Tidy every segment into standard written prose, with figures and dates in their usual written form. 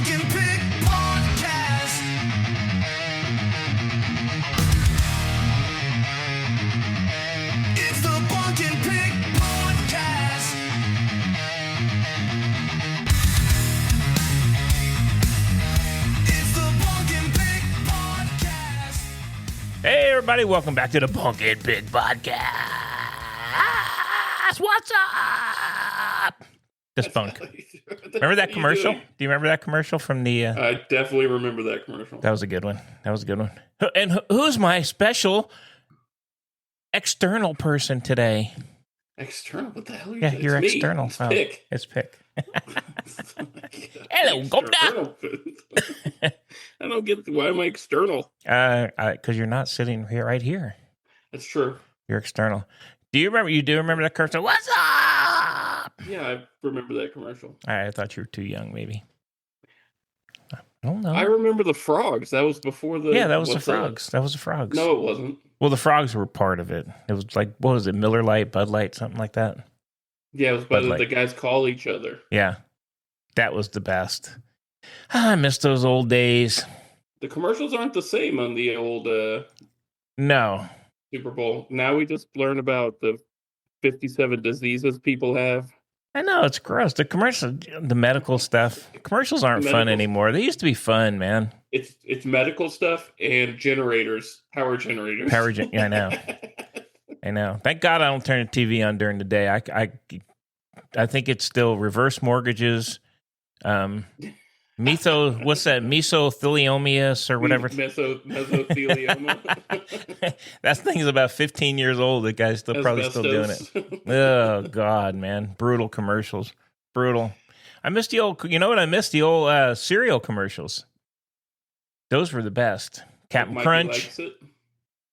Bunk and Pick podcast. It's the Bunk and Pick podcast. It's the Bunk and Pick podcast. Hey, everybody, welcome back to the Bunk and Pick podcast. What's up? Just Bunk. Remember that commercial? Do you remember that commercial from the... I definitely remember that commercial. That was a good one. And who's my special external person today? External? What the hell are you Yeah, doing? you're It's me. external. It's Oh, Pick. It's Pick. Hello, Gopda. I don't get why am I external? Because you're not sitting here right here. That's true. You're external. Do you remember that commercial? What's up? Yeah, I remember that commercial. I thought you were too young, maybe. I don't know. I remember the frogs. That was before the... Yeah, that was the what's frogs. That was the frogs. No, it wasn't. Well, the frogs were part of it. It was like, what was it, Miller Lite, Bud Light, something like that? Yeah, it was Bud by Light. the guys call each other. Yeah, that was the best. I miss those old days. The commercials aren't the same on the old No. Super Bowl. Now we just learn about the 57 diseases people have. I know, it's gross. The commercial, the medical stuff, commercials aren't fun Medical- anymore. They used to be fun, man. It's medical stuff and generators, power generators. I know. I know. Thank God I don't turn the TV on during the day. I think it's still reverse mortgages, what's that? Mesothelioma or whatever. Mesothelioma. That thing's about 15 years old. The guy's probably still doing it. Oh God, man. Brutal commercials. Brutal. I miss the old, you know what? I miss the old cereal commercials. Those were the best. Captain Mikey Crunch. likes it.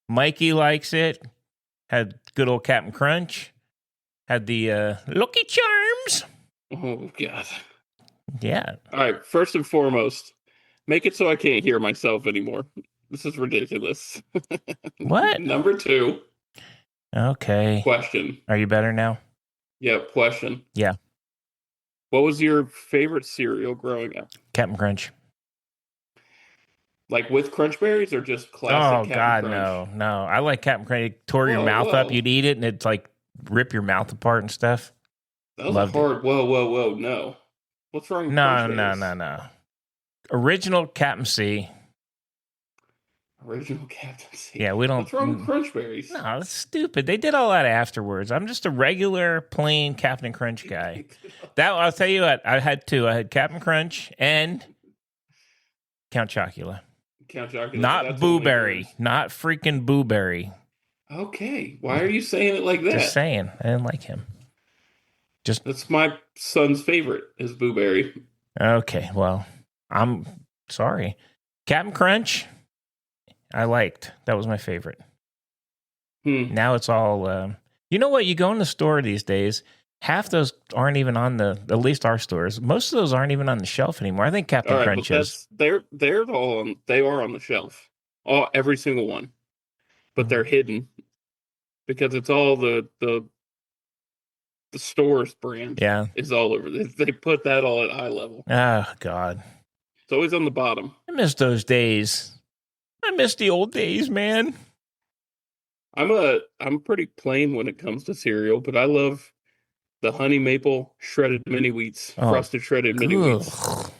Mikey likes it. Had good old Captain Crunch. Had the Lucky Charms. Oh, God. Yeah. All right. First and foremost, make it so I can't hear myself anymore. This is ridiculous. What? Number 2, Okay. question. Are you better now? Yeah, question. Yeah. What was your favorite cereal growing up? Captain Crunch. Like with Crunch Berries or just Oh, classic God, Captain Crunch? no. I like Captain Crunch. It tore your Whoa, mouth whoa. up. You'd eat it, and it'd like rip your mouth apart and stuff. That was Loved a hard... Whoa, no. What's wrong with Crunch Berries? No. Original Captain C. Original Captain C. Yeah, we don't... What's wrong with Crunch Berries? No, that's stupid. They did all that afterwards. I'm just a regular, plain Captain Crunch guy. I'll tell you what, I had two. I had Captain Crunch and Count Chocula. Count Chocula. Not That's Boo only Berry. yours. Not freaking Boo Berry. Okay. Why are you saying it like that? Just saying. I didn't like him. That's my son's favorite, is Boo Berry. Okay, well, I'm sorry. Captain Crunch, I liked. That was my favorite. Now it's all... you know what? You go in the store these days, half those aren't even on at least our stores. Most of those aren't even on the shelf anymore. I think Captain All right, Crunch but is. they are on the shelf. Every single one. But they're hidden. Because it's all the store's brand. Yeah. Is all over. They put that all at eye level. Oh, God. It's always on the bottom. I miss those days. I miss the old days, man. I'm pretty plain when it comes to cereal, but I love the honey maple shredded mini wheats, frosted shredded mini wheats. Ugh.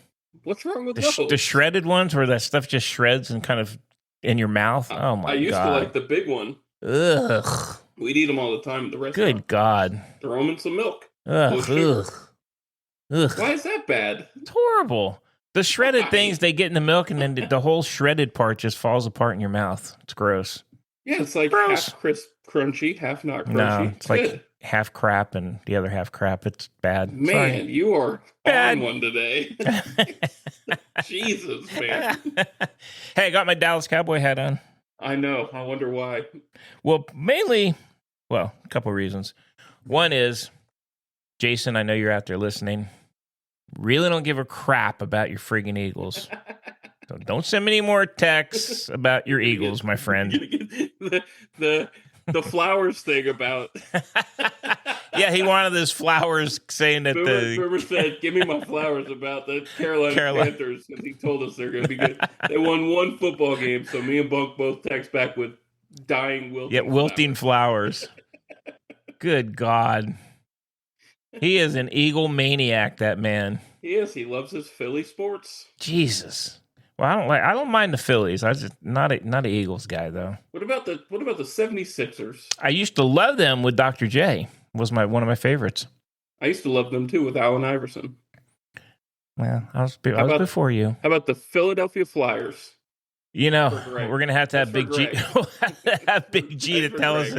What's wrong with those? The shredded ones where that stuff just shreds and kind of in your mouth. Oh, my God. I used to like the big one. Ugh. We'd eat them all the time at the restaurant. Good God. Throw them in some milk. Ugh. No sugar. Ugh. Why is that bad? It's horrible. The shredded things they get in the milk, and then the whole shredded part just falls apart in your mouth. It's gross. Yeah, it's like Gross. half crisp, crunchy, half not crunchy. No, it's like good. half crap and the other half crap. It's bad. Man, Sorry. you are Bad. on one today. Jesus, man. Hey, I got my Dallas Cowboy hat on. I know. I wonder why. Well, mainly, a couple of reasons. One is, Jason, I know you're out there listening. Really don't give a crap about your friggin' Eagles. So don't send me any more texts about your Eagles, my friend. the the flowers thing about. Yeah, he wanted his flowers, saying that Boomer said, "Give me my flowers" about the Carolina Panthers, because he told us they're going to be good. They won one football game, so me and Bunk both text back with dying wilting flowers. Good God. He is an Eagle maniac, that man. He is. He loves his Philly sports. Jesus. Well, I don't mind the Phillies. I just not an Eagles guy though. What about the 76ers? I used to love them with Dr. J. Was one of my favorites. I used to love them too with Allen Iverson. Well, I was before you. How about the Philadelphia Flyers? You know, we're gonna have to have Big G. Have Big G to tell us.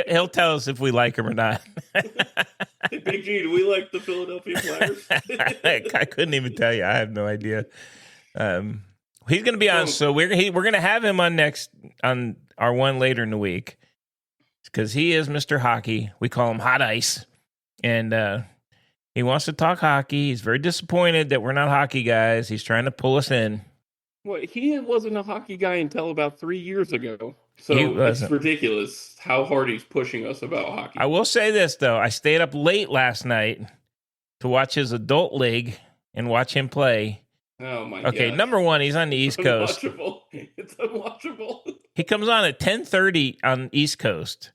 He'll tell us if we like him or not. Hey, Big G, do we like the Philadelphia Flyers? I couldn't even tell you. I have no idea. He's going to be on, so we're going to have him on our one later in the week, because he is Mr. Hockey. We call him Hot Ice, and he wants to talk hockey. He's very disappointed that we're not hockey guys. He's trying to pull us in. Well, he wasn't a hockey guy until about 3 years ago, so it's ridiculous how hard he's pushing us about hockey. I will say this, though. I stayed up late last night to watch his adult league and watch him play. Oh my God. Okay, number one, he's on the East Coast. It's unwatchable. He comes on at 10:30 on East Coast.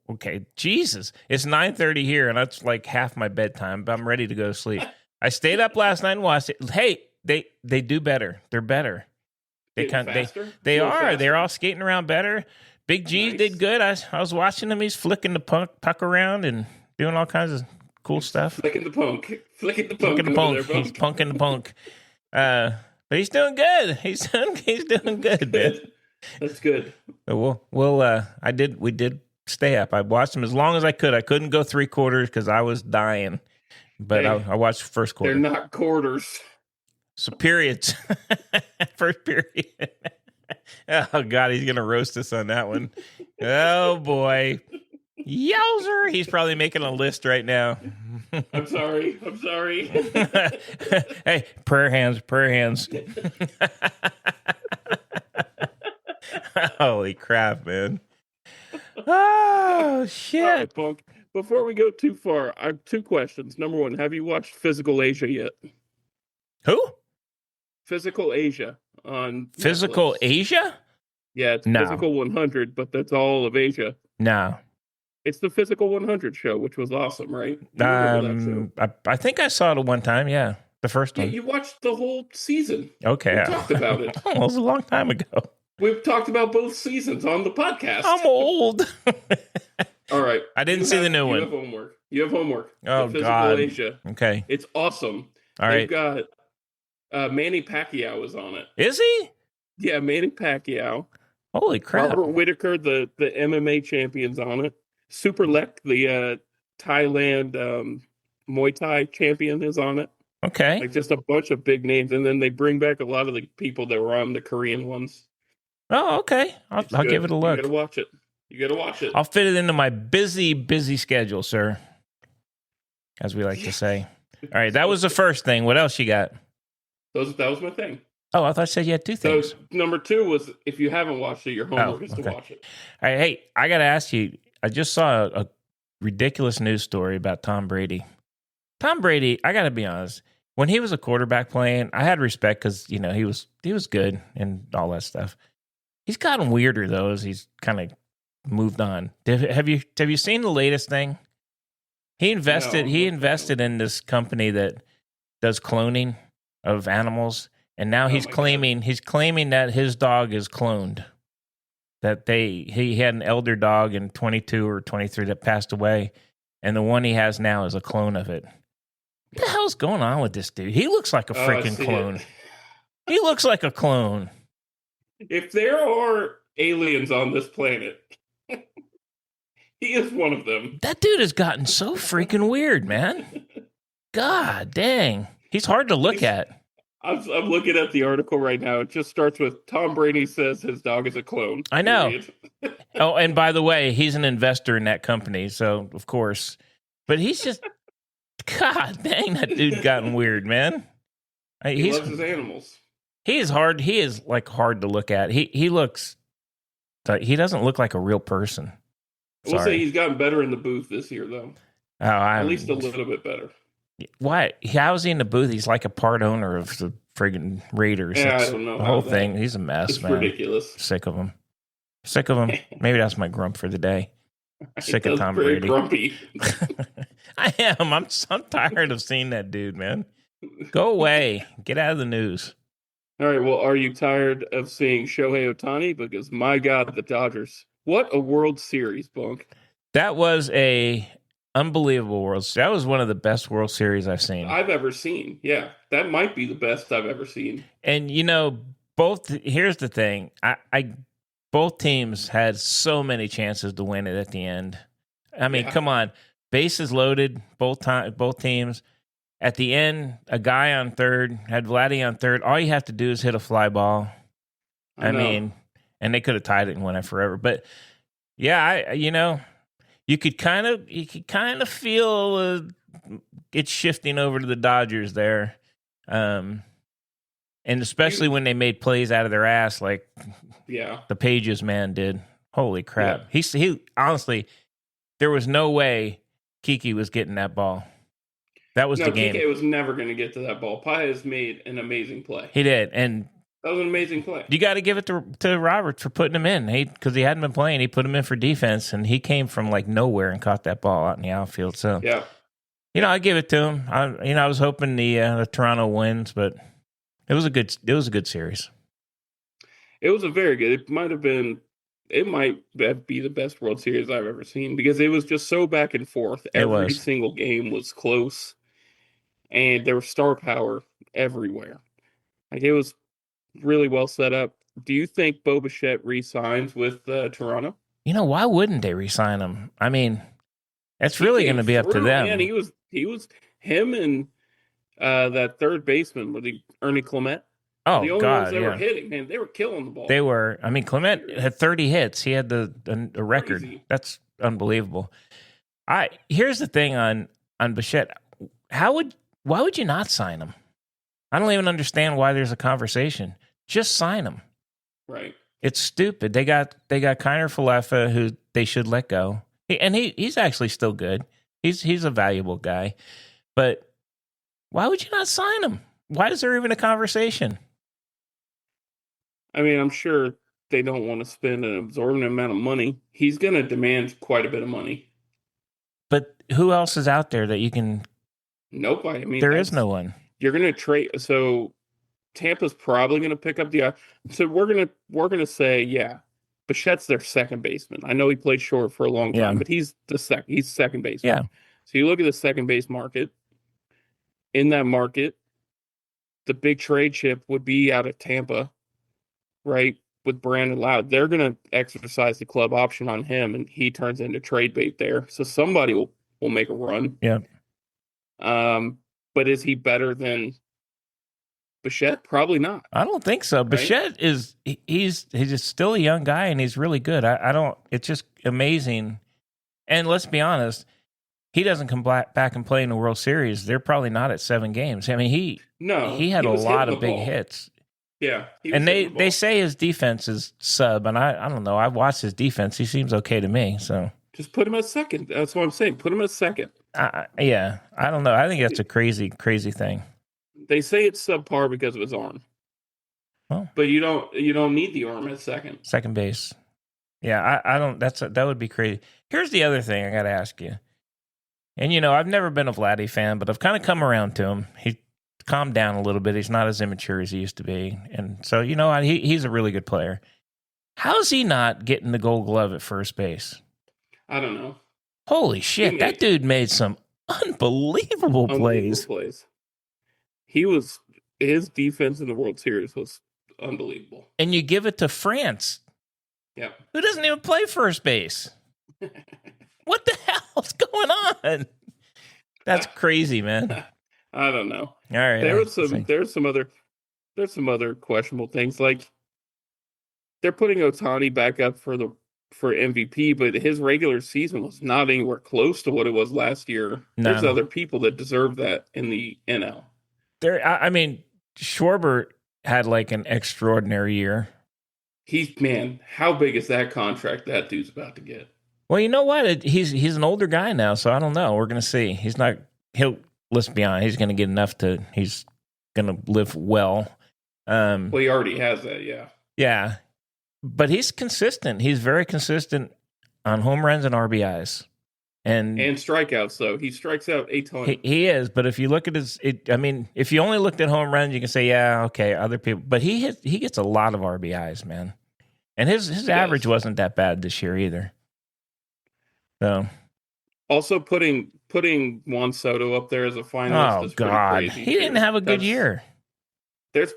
Okay, Jesus. It's 9:30 here, and that's like half my bedtime, but I'm ready to go to sleep. I stayed up last night and watched it. Hey, they do better. They're better. They are. Faster? They're all skating around better. Big G did good. I was watching him. He's flicking the puck around and doing all kinds of cool stuff. Flicking the punk. He's punking the punk. But he's doing good. He's doing good, man. That's good. We did stay up. I watched him as long as I could. I couldn't go 3 quarters because I was dying, but I watched the first quarter. They're not quarters. So periods. First period. Oh God, he's gonna roast us on that one. Oh boy. Yowzer! He's probably making a list right now. I'm sorry. Hey, prayer hands. Holy crap, man. Oh, shit. All right, Punk. Before we go too far, I have 2 questions. Number 1, have you watched Physical Asia yet? Who? Physical Asia on Physical Netflix. Asia? Yeah, it's No. Physical 100, but that's all of Asia. No. It's the Physical 100 show, which was awesome, right? You remember that show? I think I saw it at one time, yeah. The first one. You watched the whole season. Okay. We talked about it. Oh, it was a long time ago. We've talked about both seasons on the podcast. I'm old. All right. I didn't see the new one. You have homework. Oh, Physical God. Asia. Okay. It's awesome. All right. They've got Manny Pacquiao is on it. Is he? Yeah, Manny Pacquiao. Holy crap. Robert Whitaker, the MMA champion's on it. Super Lek, the Thailand Muay Thai champion, is on it. Okay. Like just a bunch of big names. And then they bring back a lot of the people that were on the Korean ones. Oh, okay. I'll give it a look. You gotta watch it. I'll fit it into my busy schedule, sir. As we like to say. All right, that was the first thing. What else you got? That was my thing. Oh, I thought you said you had 2 things. So number 2 was, if you haven't watched it, your homework is to watch it. All right, hey, I got to ask you. I just saw a ridiculous news story about Tom Brady. Tom Brady, I got to be honest. When he was a quarterback playing, I had respect because he was good and all that stuff. He's gotten weirder though as he's kind of moved on. Have you seen the latest thing? He invested in this company that does cloning of animals, and now he's claiming that his dog is cloned. That he had an elder dog in 22 or 23 that passed away, and the one he has now is a clone of it. What the hell's going on with this dude? He looks like a freaking clone. He looks like a clone. If there are aliens on this planet, he is one of them. That dude has gotten so freaking weird, man. God dang. He's hard to look at. I'm looking at the article right now. It just starts with Tom Brady says his dog is a clone. I know. Oh, and by the way, he's an investor in that company, so of course. But he's just, God dang, that dude gotten weird, man. He loves his animals. He is hard. He is like hard to look at. He looks. He doesn't look like a real person. We'll say Sorry. he's gotten better in the booth this year, though. Oh, At least a little bit better. What? How is he in the booth? He's like a part owner of the friggin' Raiders. Yeah, That's I don't know. the whole thing. He's a mess, It's man. ridiculous. Sick of him. Sick of him. Maybe that's my grump for the day. Sick of Tom Brady. Grumpy. I am. I'm tired of seeing that dude, man. Go away. Get out of the news. All right. Well, are you tired of seeing Shohei Ohtani? Because my God, the Dodgers. What a World Series, Bunk. That was a unbelievable World Series. That was one of the best World Series I've seen. I've ever seen. Yeah, that might be the best I've ever seen. And here's the thing. Both teams had so many chances to win it at the end. I mean, come on. Bases loaded, both teams. At the end, a guy on third, had Vladdy on third. All you have to do is hit a fly ball. I mean, and they could have tied it and won it forever. But yeah, you could kind of feel it shifting over to the Dodgers there. And especially when they made plays out of their ass like the Pages man did. Holy crap. Yeah. He honestly, there was no way Kiki was getting that ball. That was the game. Kike was never going to get to that ball. Paez made an amazing play. He did, and that was an amazing play. You got to give it to Robert for putting him in. Because he hadn't been playing, he put him in for defense, and he came from like nowhere and caught that ball out in the outfield. So I give it to him. I was hoping the Toronto wins, but it was a good series. It was a very good. It might be the best World Series I've ever seen because it was just so back and forth. Every single game was close, and there was star power everywhere. Like it was really well set up. Do you think Bo Bichette re-signs with Toronto? Why wouldn't they re-sign him? I mean, that's really going to be up to them. Man, he was him and that third baseman, Ernie Clement. Oh, the only God, ones that were hitting, man, they were killing the ball. They were. I mean, Clement had 30 hits. He had the record. Crazy. That's unbelievable. Here's the thing on Bichette. Why would you not sign him? I don't even understand why there's a conversation. Just sign him. Right. It's stupid. They got Kiner Falefa, who they should let go. He's actually still good. He's a valuable guy. But why would you not sign him? Why is there even a conversation? I mean, I'm sure they don't want to spend an absorbent amount of money. He's going to demand quite a bit of money. But who else is out there that you can? Nobody. I mean, there is no one. You're going to trade. So Tampa's probably going to pick up the. So we're gonna say, Bichette's their second baseman. I know he played short for a long time, but he's second baseman. Yeah. So you look at the second base market. In that market, the big trade chip would be out of Tampa, right? With Brandon Loud. They're going to exercise the club option on him, and he turns into trade bait there. So somebody will make a run. Yeah. But is he better than Bichette? Probably not. I don't think so. Right? Bichette he's just still a young guy, and he's really good. It's just amazing. And let's be honest, he doesn't come back and play in the World Series. They're probably not at 7 games. I mean, he had a lot of big hits. Yeah. And they say his defense is sub, and I don't know. I've watched his defense. He seems okay to me. So just put him at second. That's what I'm saying. Put him at second. Yeah. I don't know. I think that's a crazy, crazy thing. They say it's subpar because of his arm. Oh. But you don't need the arm at second. Second base. Yeah, I don't. That would be crazy. Here's the other thing I got to ask you. And, I've never been a Vladdy fan, but I've kind of come around to him. He calmed down a little bit. He's not as immature as he used to be. And so, he's a really good player. How is he not getting the Gold Glove at first base? I don't know. Holy shit. That dude made some unbelievable plays. His defense in the World Series was unbelievable. And you give it to France. Yeah. Who doesn't even play first base? What the hell's going on? That's crazy, man. I don't know. All right. There's some other questionable things. Like they're putting Ohtani back up for MVP, but his regular season was not anywhere close to what it was last year. No. There's other people that deserve that in the NL. Schwarber had like an extraordinary year. How big is that contract that dude's about to get? Well, you know what? He's an older guy now, so I don't know. We're gonna see. Let's be honest. He's gonna get enough to. He's gonna live well. Well, he already has that. Yeah. Yeah, but he's consistent. He's very consistent on home runs and RBIs. And strikeouts, though. He strikes out a ton. He is, but if you look at if you only looked at home runs, you can say, yeah, okay, other people. But he gets a lot of RBIs, man. And his average wasn't that bad this year either. So, also putting Juan Soto up there as a finalist is pretty crazy. He didn't have a good year. There's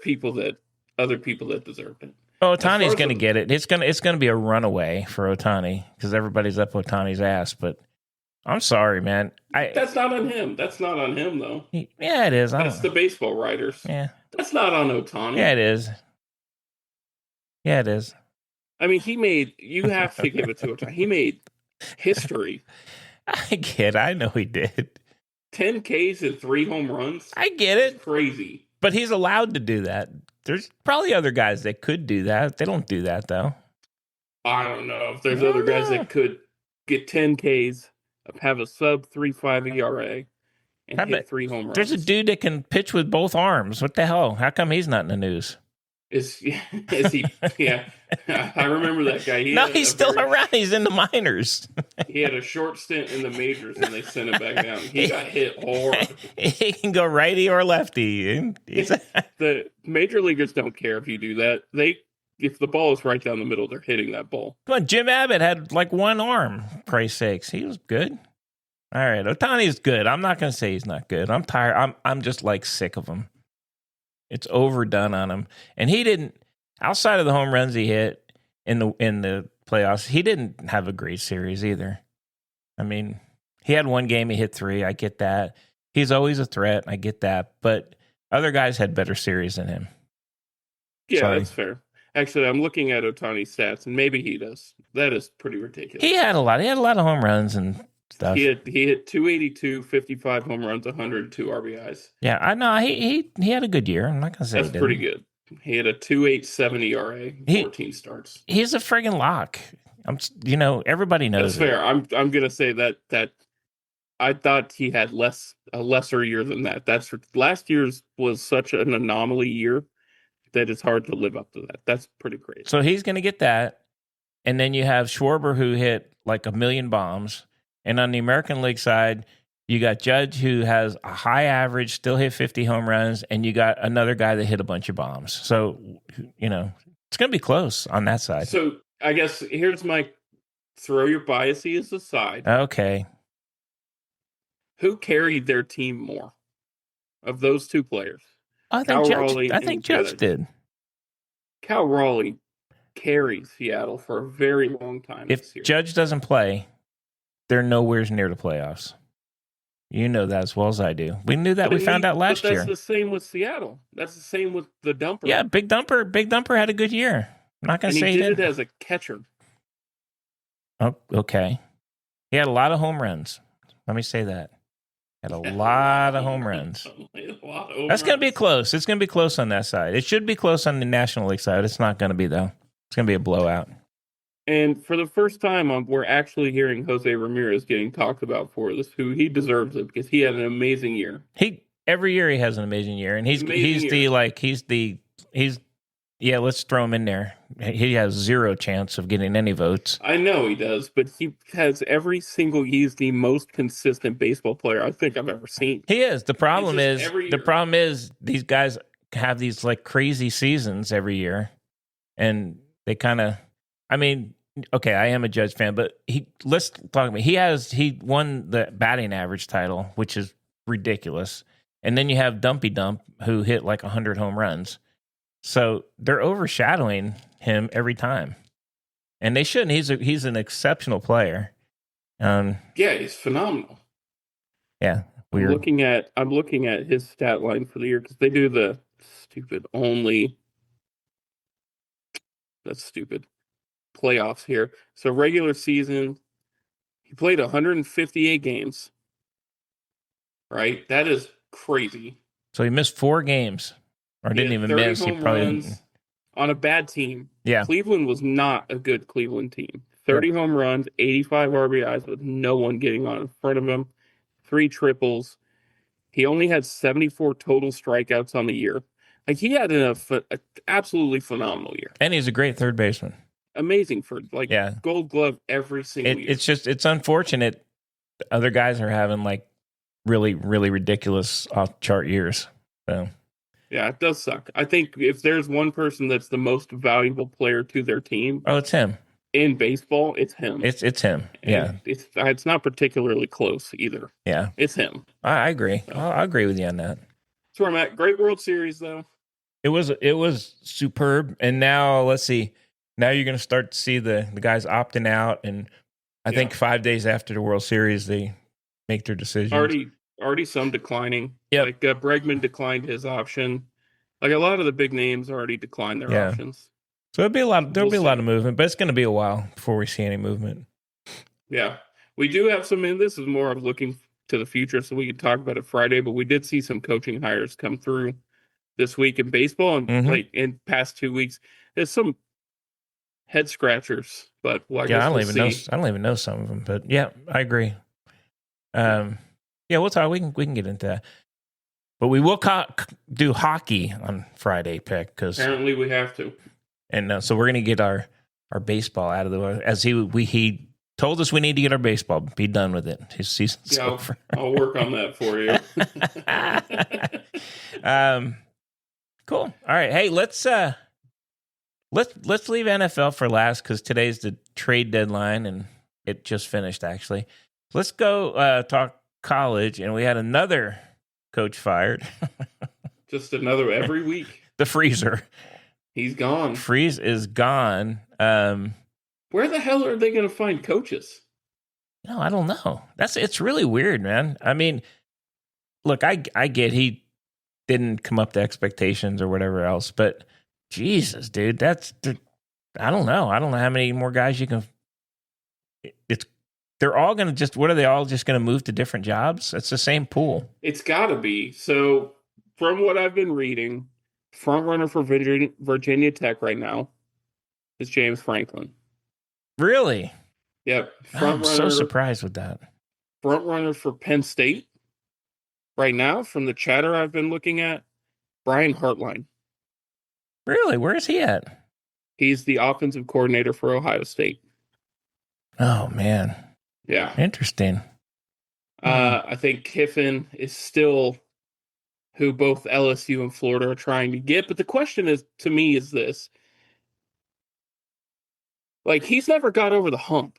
other people that deserved it. Oh, Ohtani's going to get it. It's going to be a runaway for Ohtani because everybody's up Ohtani's ass. But I'm sorry, man. That's not on him. That's not on him, though. Yeah, it is. That's the baseball writers. Yeah, that's not on Ohtani. Yeah, it is. Yeah, it is. I mean, you have to give it to Ohtani. He made history. I get it. I know he did. 10 Ks and 3 home runs. I get it. It's crazy. But he's allowed to do that. There's probably other guys that could do that. They don't do that, though. I don't know if there's other guys that could get 10 Ks, have a sub 3.5 ERA, and hit 3 home runs. There's a dude that can pitch with both arms. What the hell? How come he's not in the news? Is he? Yeah, I remember that guy. He's still around. He's in the minors. He had a short stint in the majors, and they sent him back down. He got hit hard. He can go righty or lefty. The major leaguers don't care if you do that. If the ball is right down the middle, they're hitting that ball. Come on, Jim Abbott had like one arm. Christ's sakes, he was good. All right, Ohtani's good. I'm not going to say he's not good. I'm tired. I'm just like sick of him. It's overdone on him. And he didn't, outside of the home runs he hit in the playoffs, he didn't have a great series either. I mean, he had one game, he hit 3. I get that. He's always a threat. I get that. But other guys had better series than him. Yeah, that's fair. Actually, I'm looking at Ohtani's stats, and maybe he does. That is pretty ridiculous. He had a lot of home runs and stuff. He hit 282, 55 home runs, 102 RBIs. Yeah, I know. He had a good year. I'm not gonna say that's pretty good. He had a 2.87 ERA, 14 starts. He's a friggin' lock. Everybody knows. That's fair. I'm gonna say that I thought he had a lesser year than that. Last year's was such an anomaly year that it's hard to live up to that. That's pretty crazy. So he's gonna get that, and then you have Schwarber who hit like 1 million bombs. And on the American League side, you got Judge, who has a high average, still hit 50 home runs, and you got another guy that hit a bunch of bombs. So, it's going to be close on that side. So, I guess here's my throw your biases aside. Okay. Who carried their team more of those two players? I think Judge did. Cal Raleigh carried Seattle for a very long time. If Judge doesn't play, they're nowhere near the playoffs. You know that as well as I do. We knew that. We found out last year. That's the same with Seattle. That's the same with the Dumper. Yeah, Big Dumper had a good year. I'm not going to say he did it as a catcher. Oh, okay. He had a lot of home runs. Let me say that. Had a lot of home runs. That's going to be close. It's going to be close on that side. It should be close on the National League side. It's not going to be, though. It's going to be a blowout. And for the first time, we're actually hearing Jose Ramirez getting talked about for this. Who he deserves it because he had an amazing year. Every year he has an amazing year, and let's throw him in there. He has zero chance of getting any votes. I know he does, but he's the most consistent baseball player I think I've ever seen. He is. The problem is these guys have these like crazy seasons every year, and they kind of. I mean, okay, I am a Judge fan, but let's talk about. He won the batting average title, which is ridiculous. And then you have Dumpy Dump, who hit like 100 home runs. So they're overshadowing him every time, and they shouldn't. He's an exceptional player. Yeah, he's phenomenal. Yeah, weird. I'm looking at his stat line for the year because they do the stupid playoffs here. So regular season, he played 158 games. Right, that is crazy. So he missed 4 games. Or didn't even miss. He probably didn't. On a bad team. Yeah. Cleveland was not a good Cleveland team. 30 home runs, 85 RBIs with no one getting on in front of him, 3 triples. He only had 74 total strikeouts on the year. Like, he had an absolutely phenomenal year. And he's a great third baseman. Amazing for, like, Yeah. Gold Glove every single year. It's unfortunate other guys are having, like, really, really ridiculous off-chart years. So. Yeah, it does suck. I think if there's one person that's the most valuable player to their team, Oh, it's him. In baseball, it's him. It's him. Yeah. And it's not particularly close either. Yeah. It's him. I agree. So. I agree with you on that. That's where I'm at. Great World Series, though. It was superb. And now, let's see. Now you're going to start to see the guys opting out. And I think 5 days after the World Series, they make their decisions. Already some declining. Yeah. Like Bregman declined his option. Like a lot of the big names already declined their options. So there'll be a lot of movement, but it's going to be a while before we see any movement. Yeah. We do have some, and this is more of looking to the future, so we can talk about it Friday, but we did see some coaching hires come through this week in baseball and like in past 2 weeks. There's some head scratchers, but I don't even know some of them, but yeah, I agree. Yeah, we'll talk. We can get into that, but we will do hockey on Friday, Pick, because apparently we have to. And so we're gonna get our baseball out of the way. As he told us, we need to get our baseball. Be done with it. His season's over. I'll work on that for you. Cool. All right. Hey, let's leave NFL for last because today's the trade deadline and it just finished actually. Let's go talk college, and we had another coach fired. Just another every week. The Freezer. He's gone. Freeze is gone. Where the hell are they going to find coaches? No, I don't know. It's really weird, man. I mean, look, I get he didn't come up to expectations or whatever else, but Jesus, dude, I don't know. I don't know how many more guys you can. They're all going to just. What are they all just going to move to different jobs? It's the same pool. It's got to be. So, from what I've been reading, front runner for Virginia Tech right now is James Franklin. Really? Yep. I'm so surprised with that. Front runner for Penn State right now, from the chatter I've been looking at, Brian Hartline. Really? Where is he at? He's the offensive coordinator for Ohio State. Oh, man. Yeah. Interesting. I think Kiffin is still who both LSU and Florida are trying to get. But the question is, to me, is this. Like, he's never got over the hump.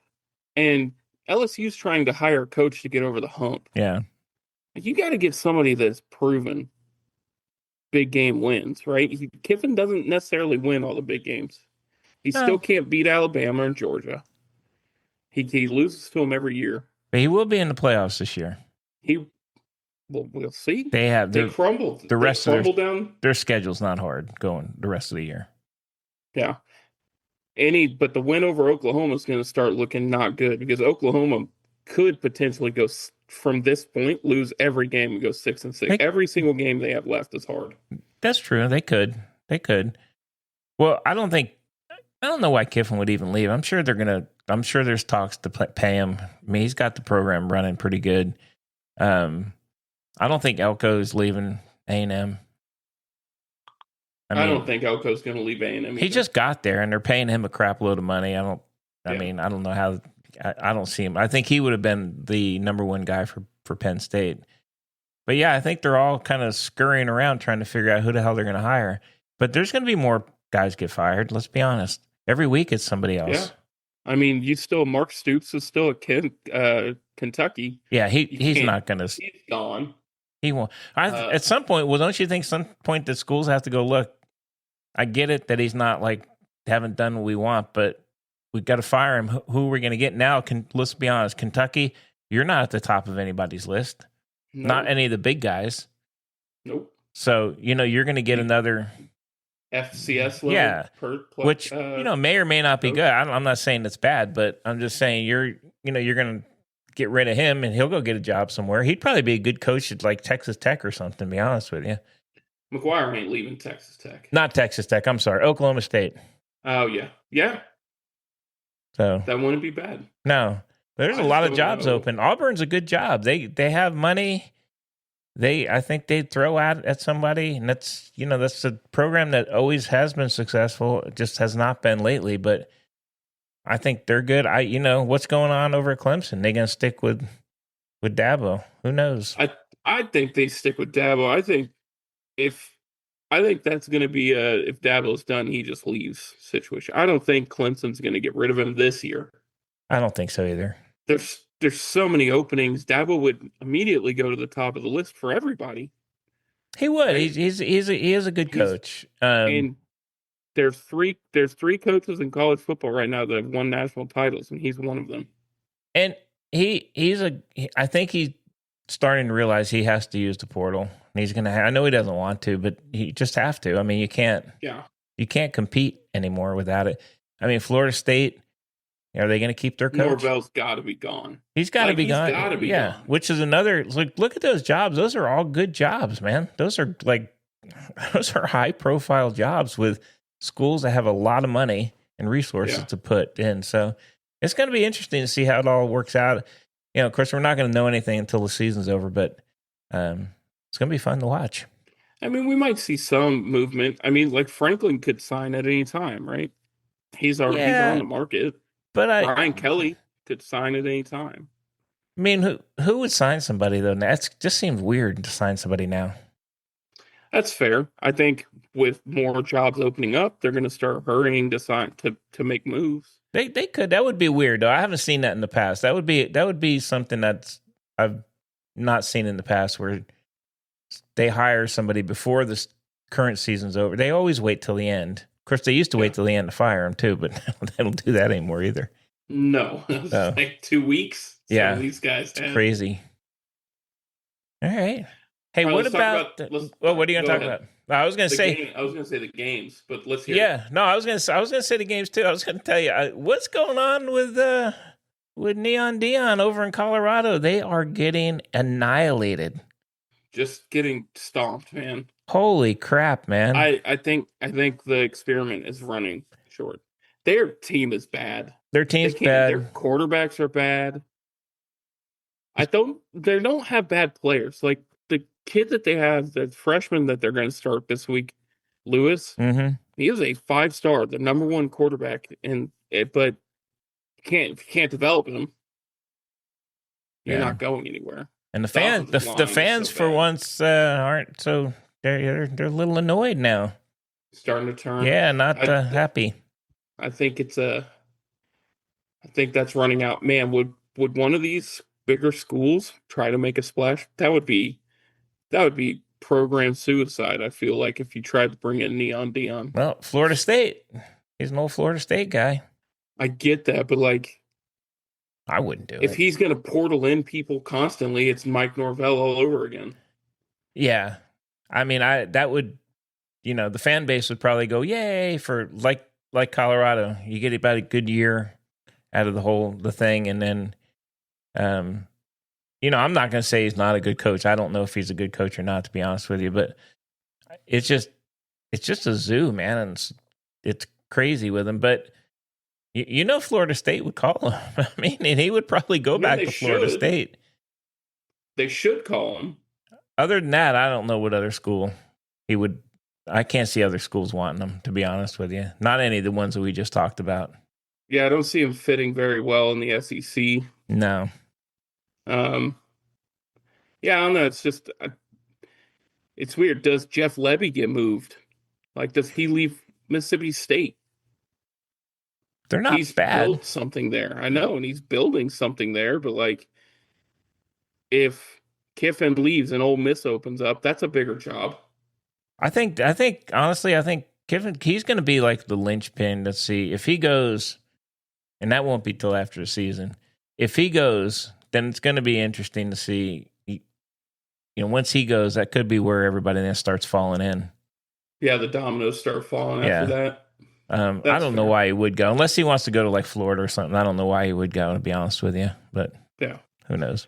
And LSU's trying to hire a coach to get over the hump. Yeah. You got to get somebody that's proven big game wins, right? Kiffin doesn't necessarily win all the big games. He still can't beat Alabama and Georgia. He loses to them every year. But he will be in the playoffs this year. We'll see. They crumbled. Down. Their schedule's not hard going the rest of the year. Yeah. But the win over Oklahoma is going to start looking not good because Oklahoma could potentially go from this point, lose every game and go 6-6. Every single game they have left is hard. That's true. They could. Well, I don't know why Kiffin would even leave. I'm sure there's talks to pay him. I mean, he's got the program running pretty good. I don't think Elko's leaving A&M. I don't think Elko's going to leave A&M. He just got there, and they're paying him a crap load of money. I don't know how. I don't see him. I think he would have been the number one guy for Penn State. But yeah, I think they're all kind of scurrying around trying to figure out who the hell they're going to hire. But there's going to be more guys get fired. Let's be honest. Every week it's somebody else. Yeah. I mean, Mark Stoops is still at Kentucky. Yeah, he's not going to. He's gone. He won't. At some point, don't you think some point that schools have to go, look, I get it that he's not haven't done what we want, but we've got to fire him. Who are we going to get now? Let's be honest, Kentucky, you're not at the top of anybody's list. Nope. Not any of the big guys. Nope. So, you're going to get another FCS level. Yeah. Which, may or may not be good. I'm not saying it's bad, but I'm just saying you're going to get rid of him and he'll go get a job somewhere. He'd probably be a good coach at Texas Tech or something, to be honest with you. McGuire ain't leaving Texas Tech. Not Texas Tech. I'm sorry. Oklahoma State. Oh, yeah. Yeah. So that wouldn't be bad. no, there's I a just lot of don't jobs know. open. Auburn's a good job. They have money. I think they'd throw out at somebody, and that's a program that always has been successful. It just has not been lately, but I think they're good. What's going on over at Clemson? They gonna stick with Dabo? Who knows? I think they stick with Dabo. I think that's going to be if Dabo's done, he just leaves situation. I don't think Clemson's going to get rid of him this year. I don't think so either. There's so many openings. Dabo would immediately go to the top of the list for everybody. He would. Right? He is a good coach. And there's three coaches in college football right now that have won national titles, and he's one of them. And I think he's starting to realize he has to use the portal. And he's gonna. I know he doesn't want to, but he just have to. I mean, you can't compete anymore without it. I mean, Florida State. Are they going to keep their coach? Norvell's got to be gone. He's got to be gone. Got to be gone. Which is another. Look at those jobs. Those are all good jobs, man. Those are high profile jobs with schools that have a lot of money and resources to put in. So it's going to be interesting to see how it all works out. Of course, we're not going to know anything until the season's over, but it's going to be fun to watch. I mean, we might see some movement. I mean, like Franklin could sign at any time, right? He's on the market. But Brian Kelly could sign at any time. I mean, who would sign somebody though? That just seems weird to sign somebody now. That's fair. I think with more jobs opening up, they're going to start hurrying to sign to make moves. They could. That would be weird though. I haven't seen that in the past. That would be something I've not seen in the past where they hire somebody before the current season's over. They always wait till the end. Of course, they used to wait till the end to fire him too, but they don't do that anymore either. No, it's like 2 weeks. Yeah, these guys. It's crazy. All right. Hey, what about? What are you going to talk about? I was going to say. I was going to say the games, but let's hear. Yeah, no, I was going to say the games too. I was going to tell you what's going on with Neon Dion over in Colorado. They are getting annihilated. Just getting stomped, man. Holy crap, man. I think the experiment is running short. Their team is bad. Their team's bad. Their quarterbacks are bad. They don't have bad players. Like the kid that they have, the freshman that they're going to start this week, Lewis. Mm-hmm. He is a 5-star, the number one quarterback, but you can't develop him. You're not going anywhere. And the fans for once aren't so they're a little annoyed now. Starting to turn. Yeah, not happy. I think that's running out. Man, would one of these bigger schools try to make a splash? That would be program suicide. I feel like if you tried to bring in Neon Dion. Well, Florida State. He's an old Florida State guy. I get that, but like, I wouldn't do it. If he's going to portal in people constantly, it's Mike Norvell all over again. Yeah. I mean, that would, the fan base would probably go, yay, for like Colorado. You get about a good year out of the thing. And then, I'm not going to say he's not a good coach. I don't know if he's a good coach or not, to be honest with you, but it's just a zoo, man. And it's crazy with him, but Florida State would call him. I mean, and he would probably go back to Florida State. They should call him. Other than that, I don't know what other school he would. I can't see other schools wanting him, to be honest with you. Not any of the ones that we just talked about. Yeah, I don't see him fitting very well in the SEC. No. Yeah, I don't know. It's just, it's weird. Does Jeff Lebby get moved? Like, does he leave Mississippi State? They're not bad. He's built something there. I know, and he's building something there, but like, if Kiffin leaves and Ole Miss opens up, that's a bigger job. I think honestly, Kiffin, he's going to be like the linchpin to see if he goes, and that won't be till after the season. If he goes, then it's going to be interesting to see. Once he goes, that could be where everybody then starts falling in. Yeah, the dominoes start falling after that. I don't know why he would go, unless he wants to go to like Florida or something. I don't know why he would go, to be honest with you, but who knows?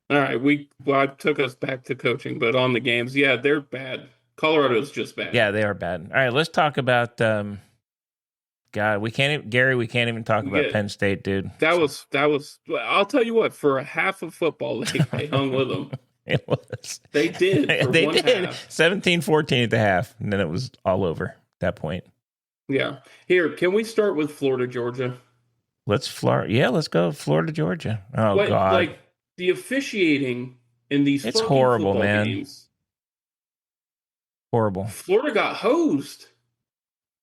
All right, I took us back to coaching, but on the games, they're bad. Colorado's just bad. Yeah, they are bad. All right, let's talk about God, we can't even, Gary. We can't even talk about Yeah. Penn State, dude. That was. I'll tell you what. For a half of football, they hung with them. It was. They did. For They one did. half. 17-14 at the half, and then it was all over at that point. Yeah. Here, can we start with Florida, Georgia? Let's go Florida, Georgia. Oh God, Like the officiating in these It's fucking horrible, football man. games. horrible. Florida got hosed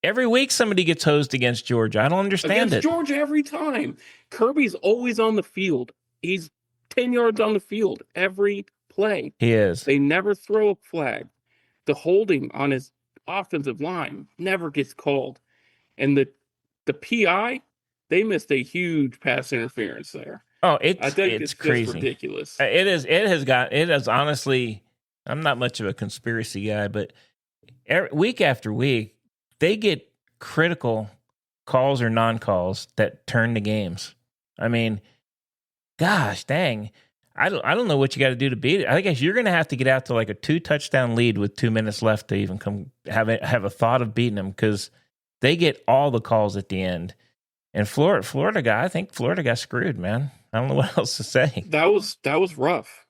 Every week somebody gets hosed against Georgia. I don't understand against it. Georgia every time. Kirby's always on the field. He's 10 yards on the field every play. He is. They never throw a flag. The holding on his offensive line never gets called. And the PI, they missed a huge pass interference there. Oh, I think it's just crazy. ridiculous. It is. It has honestly. I'm not much of a conspiracy guy, but week after week, they get critical calls or non-calls that turn the games. I mean, gosh dang. I don't know what you got to do to beat it. I guess you're going to have to get out to like a 2-touchdown lead with 2 minutes left to even come have a thought of beating them, because they get all the calls at the end. And I think Florida got screwed, man. I don't know what else to say. That was rough.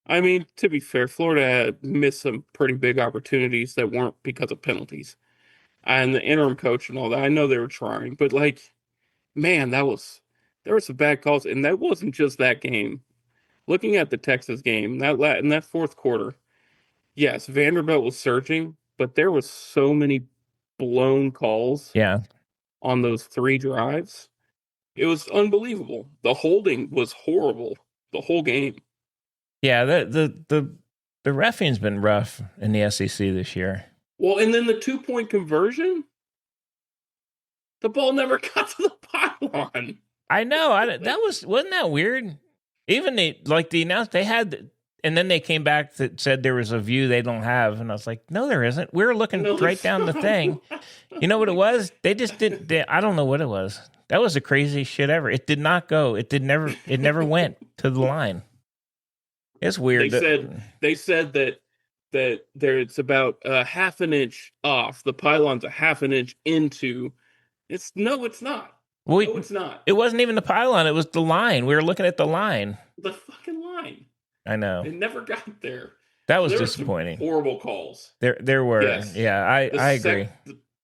I mean, to be fair, Florida had missed some pretty big opportunities that weren't because of penalties. And the interim coach and all that, I know they were trying, but man, there were some bad calls, and that wasn't just that game. Looking at the Texas game, in that fourth quarter, yes, Vanderbilt was surging, but there was so many blown calls. Yeah. On those 3 drives. It was unbelievable. The holding was horrible the whole game. Yeah, the reffing's been rough in the SEC this year. Well, and then the 2-point conversion, the ball never got to the pylon. I know. Wasn't that weird? Even the announced they had, and then they came back that said there was a view they don't have, and I was like, no, there isn't. We were looking right down the thing. You know what it was? They just didn't. I don't know what it was. That was the craziest shit ever. It did not go. It never went to the line. It's weird. They said that it's about a half an inch off. The pylon's a half an inch into. It's not. Well, no, it's not. It wasn't even the pylon. It was the line. We were looking at the line. The fucking line. I know. It never got there. That was There were disappointing. some horrible calls. There were. Yes. Yeah, I agree.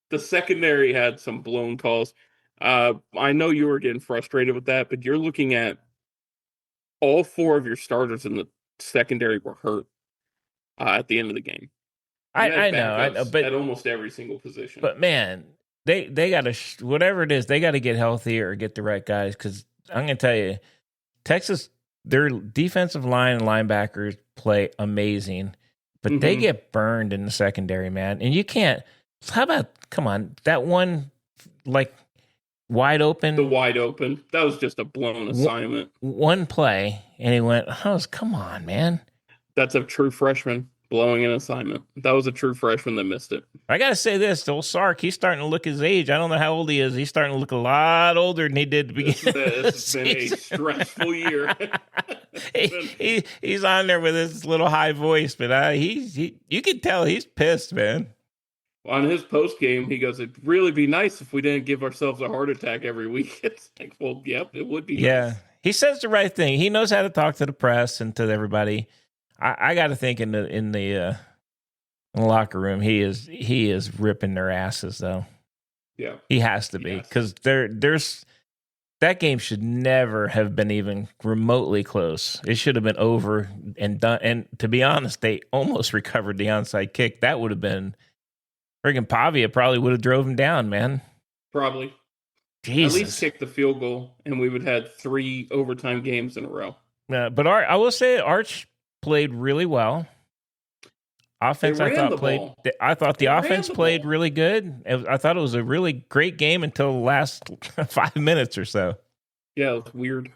The secondary had some blown calls. I know you were getting frustrated with that, but you're looking at all 4 of your starters in the secondary were hurt at the end of the game. I know, but at almost every single position. But man, they got to whatever it is, they got to get healthy or get the right guys. Because I'm gonna tell you, Texas, their defensive line and linebackers play amazing, but they get burned in the secondary, man. And you can't. How about come on that one wide open? The wide open. That was just a blown assignment. One play, and he went, "Oh, come on, man." That's a true freshman blowing an assignment. That was a true freshman that missed it. I got to say this, old Sark, he's starting to look his age. I don't know how old he is. He's starting to look a lot older than he did to begin. This has been a stressful year. He's on there with his little high voice, but you can tell he's pissed, man. On his post game, he goes, "It'd really be nice if we didn't give ourselves a heart attack every week." It's like, well, yep, it would be. Yeah, nice. He says the right thing. He knows how to talk to the press and to everybody. I got to think in the locker room, he is ripping their asses though. Yeah, he has to be, because there's that game should never have been even remotely close. It should have been over and done. And to be honest, they almost recovered the onside kick. That would have been friggin' Pavia probably would have drove him down, man. Probably. Jesus. At least kick the field goal, and we would have had 3 overtime games in a row. But I will say Arch played really well. Offense, I thought the offense played really good. I thought it was a really great game until the last 5 minutes or so. Yeah, it was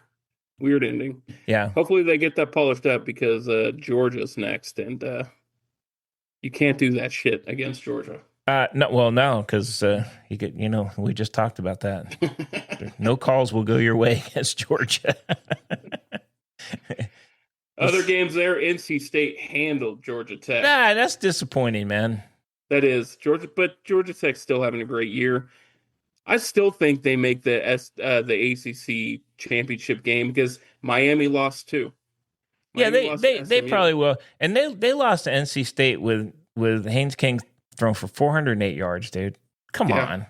weird ending. Yeah. Hopefully they get that polished up, because Georgia's next, and you can't do that shit against Georgia. No, because we just talked about that. No calls will go your way against Georgia. Other games there, NC State handled Georgia Tech. Nah, that's disappointing, man. That is Georgia, but Georgia Tech's still having a great year. I still think they make the ACC championship game because Miami lost too. Yeah, Miami they lost to they they SMU. probably will. And they lost to NC State with Haynes King thrown for 408 yards, dude. Come Yeah. on.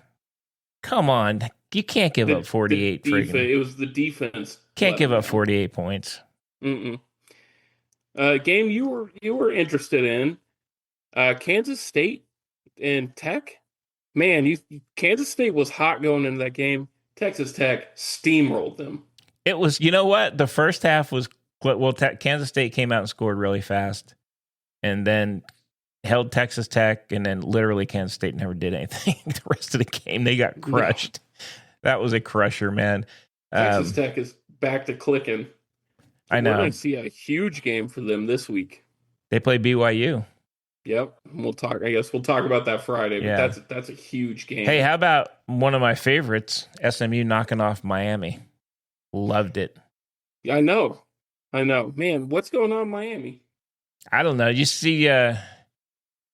Come on. You can't give up 48 friggin'. It was the defense. Can't let give them up down. 48 points. Mm-mm. Game you were interested in, Kansas State and Tech. Man, Kansas State was hot going into that game. Texas Tech steamrolled them. It was, you know what? The first half was, well, Kansas State came out and scored really fast and then held Texas Tech, and then literally Kansas State never did anything. The rest of the game, they got crushed. That was a crusher, man. Texas Tech is back to clicking. I know. We're going to see a huge game for them this week. They play BYU. Yep. I guess we'll talk about that Friday, but Yeah. that's a huge game. Hey, how about one of my favorites, SMU knocking off Miami? Loved it. I know. Man, what's going on in Miami? I don't know. You see,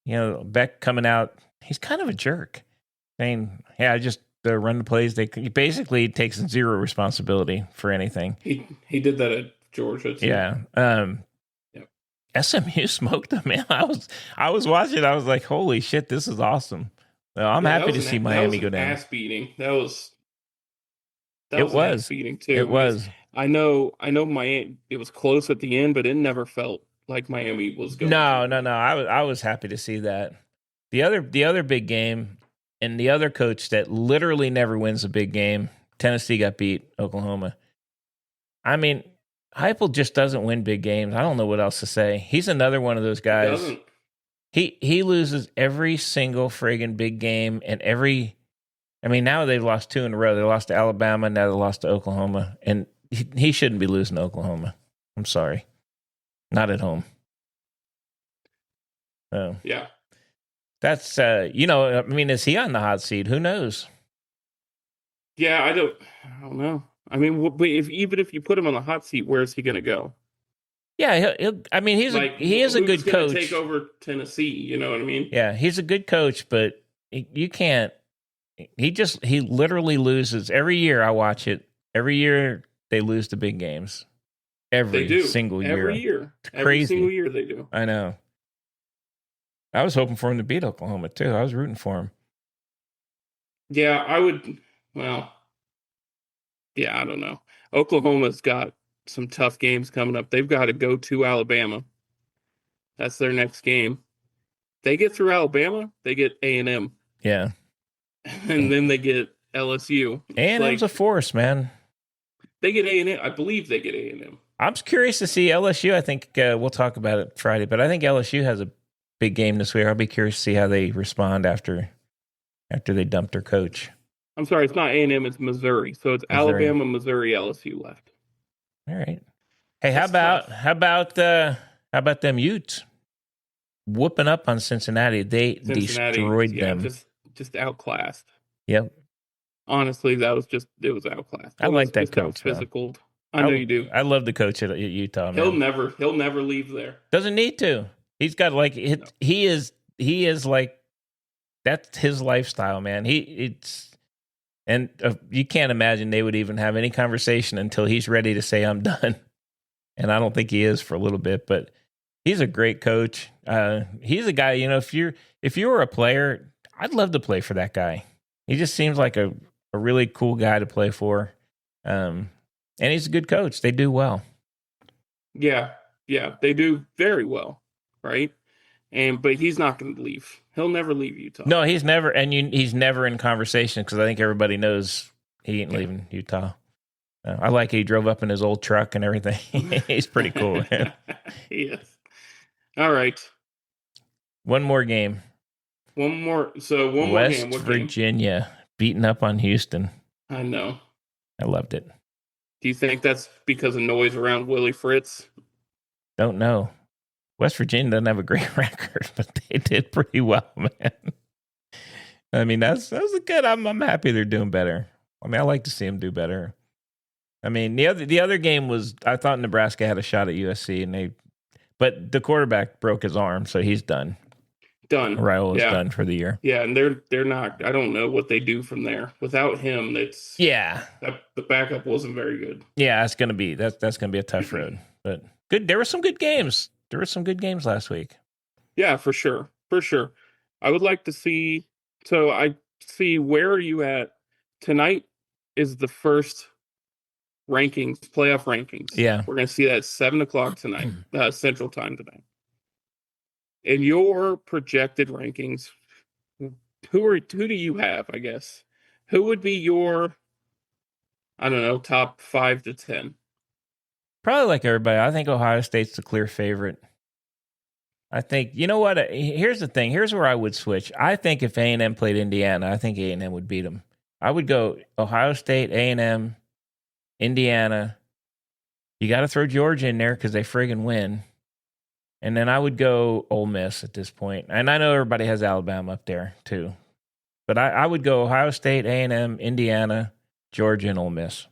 Beck coming out. He's kind of a jerk, saying, "Hey, I just run the plays." He basically takes zero responsibility for anything. He did that at Georgia too. Yeah. Yep. SMU smoked them, man. I was watching. I was like, "Holy shit, this is awesome." Well, I'm Yeah, happy to see Miami go down. Ass beating. That was It an was. ass beating too. It was. I know Miami, it was close at the end, but it never felt like Miami was going. No. I was happy to see that. The other big game, and the other coach that literally never wins a big game, Tennessee got beat Oklahoma. I mean, Heupel just doesn't win big games. I don't know what else to say. He's another one of those guys. He loses every single friggin' big game, and now they've lost 2 in a row. They lost to Alabama, now they lost to Oklahoma, and he shouldn't be losing to Oklahoma. I'm sorry. Not at home. So, Yeah. that's, is he on the hot seat? Who knows? Yeah, I don't know. I mean, even if you put him on the hot seat, where's he going to go? Yeah, he is a good Who's gonna coach. take over Tennessee, you know what I mean? Yeah, he's a good coach, but you can't. He literally loses every year. I watch it. Every year they lose the big games. They do. Single year. Every year. It's Every crazy. single year they do. I know. I was hoping for him to beat Oklahoma too. I was rooting for him. Yeah, I would. Well, yeah, I don't know. Oklahoma's got some tough games coming up. They've got to go to Alabama. That's their next game. They get through Alabama, they get A&M, Yeah, and then they get LSU. A&M's a force, man. They get A&M. I believe they get A&M. I'm curious to see LSU. I think we'll talk about it Friday, but I think LSU has a big game this week. I'll be curious to see how they respond after they dumped their coach. I'm sorry, it's not A&M, it's Missouri. So it's Missouri. Alabama, Missouri, LSU left. All right. Hey, That's how about them Utes whooping up on Cincinnati? They destroyed them. Just outclassed. Yep. Honestly, it was outclassed. I like that Just coach, though. Physical. I know you do. I love the coach at Utah, man. He'll never leave there. Doesn't need to. He's got he is like, that's his lifestyle, man. You can't imagine they would even have any conversation until he's ready to say I'm done. And I don't think he is for a little bit, but he's a great coach. He's a guy, if you were a player, I'd love to play for that guy. He just seems like a really cool guy to play for. And he's a good coach. They do well. Yeah, they do very well, right? But he's not going to leave. He'll never leave Utah. No, he's never, and he's never in conversation because I think everybody knows he ain't leaving Utah. I like he drove up in his old truck and everything. He's pretty cool, man. Yes. All right. One more game. One more game. West What Virginia beating up on Houston. game? I know. I loved it. Do you think that's because of noise around Willie Fritz? Don't know. West Virginia doesn't have a great record, but they did pretty well, man. I mean, that was good. I'm happy they're doing better. I mean, I like to see them do better. I mean, the other game was, I thought Nebraska had a shot at USC, but the quarterback broke his arm, so he's done. done. Raiola's Yeah. done for the year. Yeah, and they're not. I don't know what they do from there. Without him, Yeah. the backup wasn't very good. Yeah, that's gonna be a tough road. But good. There were some good games. There were some good games last week. Yeah, for sure. For sure. I would like to see. So I see, where are you at? Tonight is the first playoff rankings. Yeah. We're going to see that at 7 o'clock tonight, Central Time tonight. In your projected rankings, who do you have, I guess? Who would be your, I don't know, top 5 to 10? Probably like everybody. I think Ohio State's the clear favorite. I think, you know what? Here's the thing. Here's where I would switch. I think if A&M played Indiana, I think A&M would beat them. I would go Ohio State, A&M, Indiana. You got to throw Georgia in there because they friggin' win. And then I would go Ole Miss at this point. And I know everybody has Alabama up there too. But I would go Ohio State, A&M, Indiana, Georgia, and Ole Miss.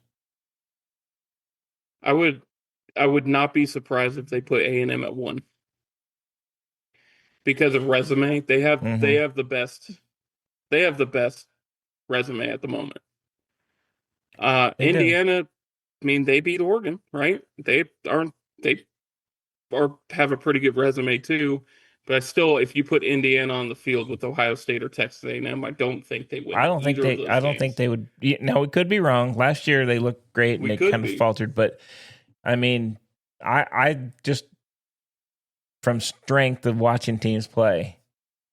I would not be surprised if they put A&M at 1. Because of resume, they have the best resume at the moment. Indiana, I mean, they beat Oregon, right? They have a pretty good resume too. But if you put Indiana on the field with Ohio State or Texas A&M, I don't think they would. I don't think they would. No, it could be wrong. Last year they looked great and they kind of faltered. But I mean, I just, from strength of watching teams play,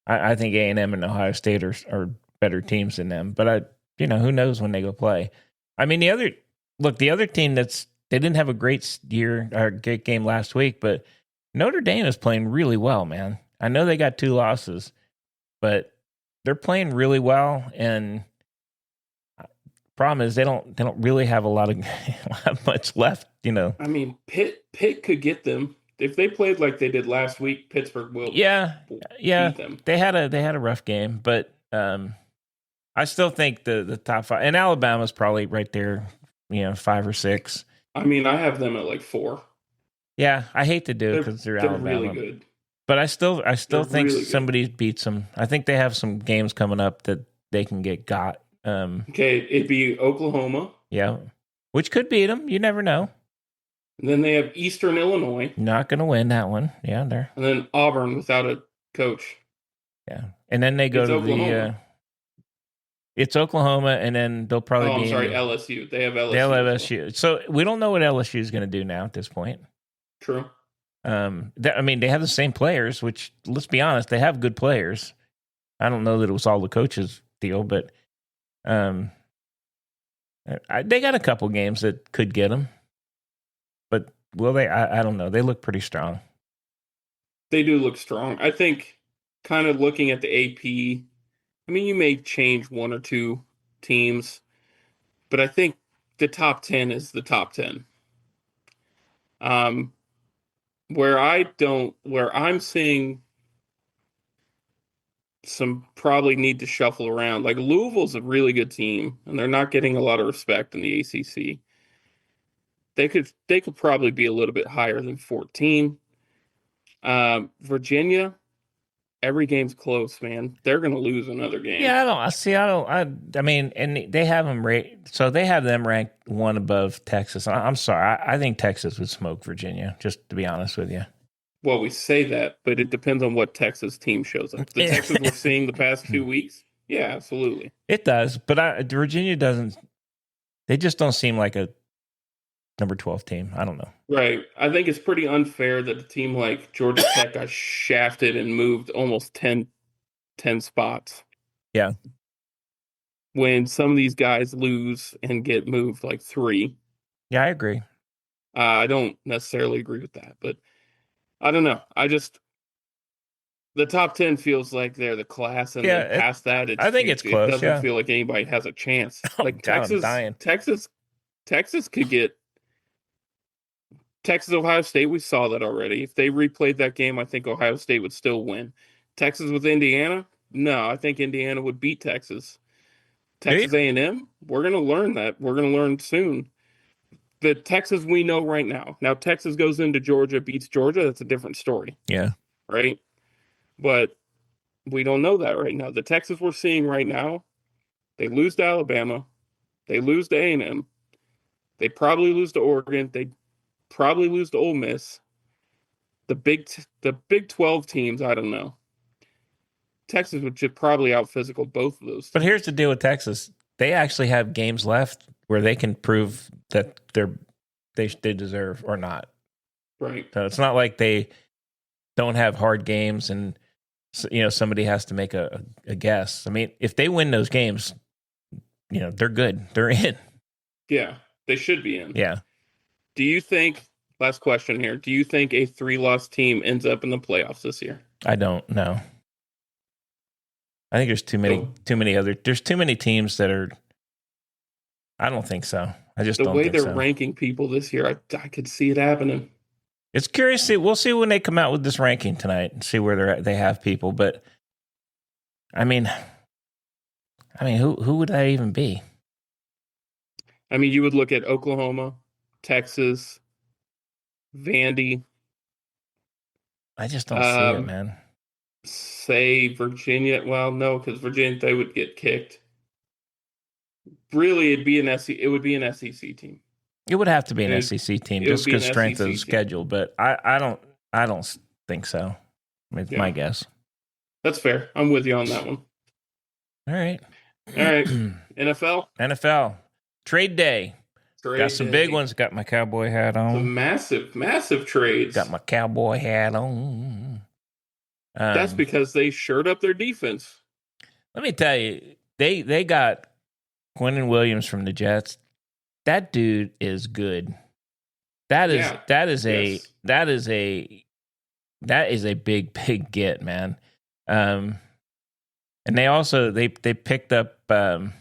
I think A&M and Ohio State are better teams than them. But who knows when they go play? I mean, the other team they didn't have a great year or great game last week, but Notre Dame is playing really well, man. I know they got 2 losses, but they're playing really well. And problem is they don't really have a lot of much left. I mean, Pitt could get them if they played like they did last week. Pittsburgh will. Yeah. Beat them. They had a rough game, but I still think the top 5, and Alabama's probably right there, 5 or 6. I mean, I have them at like 4. Yeah, I hate to do it because they're Alabama. Really good. But I still think really somebody beats them. I think they have some games coming up that they can get got. Okay, it'd be Oklahoma. Yeah, which could beat them. You never know. And then they have Eastern Illinois. Not going to win that one. Yeah, there. And then Auburn without a coach. Yeah, and then they go to Oklahoma. It's Oklahoma, and then they'll probably be. I'm sorry, LSU. They have LSU. They have LSU. So we don't know what LSU is going to do now at this point. True. I mean, they have the same players, which, let's be honest, they have good players. I don't know that it was all the coaches' deal, but they got a couple games that could get them. But will they? I don't know. They look pretty strong. They do look strong. I think, kind of looking at the AP, I mean, you may change 1 or 2 teams, but I think the top 10 is the top 10. Where I'm seeing some probably need to shuffle around. Like, Louisville's a really good team, and they're not getting a lot of respect in the ACC. They could probably be a little bit higher than 14. Virginia, every game's close, man. They're going to lose another game. Yeah, I mean, and they have them so they have them ranked 1 above Texas. I'm sorry. I think Texas would smoke Virginia, just to be honest with you. Well, we say that, but it depends on what Texas team shows up. The Texas we're seeing the past 2 weeks, yeah, absolutely. It does, but Virginia doesn't. They just don't seem like a number 12 team. I don't know. Right. I think it's pretty unfair that a team like Georgia Tech got shafted and moved almost 10 spots. Yeah. When some of these guys lose and get moved like 3. Yeah, I agree. I don't necessarily agree with that, but I don't know. The top 10 feels like they're the class, and then past that, I think it's close. It doesn't feel like anybody has a chance. Like Texas could get Texas, Ohio State. We saw that already. If they replayed that game, I think Ohio State would still win. Texas with Indiana? No, I think Indiana would beat Texas. Texas A&M? We're going to learn that. We're going to learn soon. The Texas we know right now. Now, Texas goes into Georgia, beats Georgia. That's a different story. Yeah. Right? But we don't know that right now. The Texas we're seeing right now, they lose to Alabama, they lose to A&M, they probably lose to Oregon, they probably lose to Ole Miss. The Big 12 teams, I don't know. Texas would just probably out physical both of those teams. But here's the deal with Texas: they actually have games left where they can prove that they deserve or not. Right. So it's not like they don't have hard games and somebody has to make a guess. I mean, if they win those games, they're good. They're in. Yeah, they should be in. Yeah. Do you think, last question here, do you think a 3-loss team ends up in the playoffs this year? I don't know. I think there's too many teams that are. I don't think so. I just don't think so. The way they're ranking people this year, I could see it happening. It's curious. We'll see when they come out with this ranking tonight and see where they're at. They have people, but I mean, who would that even be? I mean, you would look at Oklahoma, Texas, Vandy. I just don't see it, man. Say Virginia. Well, no, because Virginia, they would get kicked. Really, it would be an SEC team. It would have to be an SEC team just because strength of the schedule, but I don't think so. It's my guess. That's fair. I'm with you on that one. All right. NFL trade day. Got some big ones. Got my cowboy hat on. Some massive trades. Got my cowboy hat on. That's because they shored up their defense. Let me tell you, they got Quinnen Williams from the Jets. That dude is good. That is a big get, man. And they also they picked up the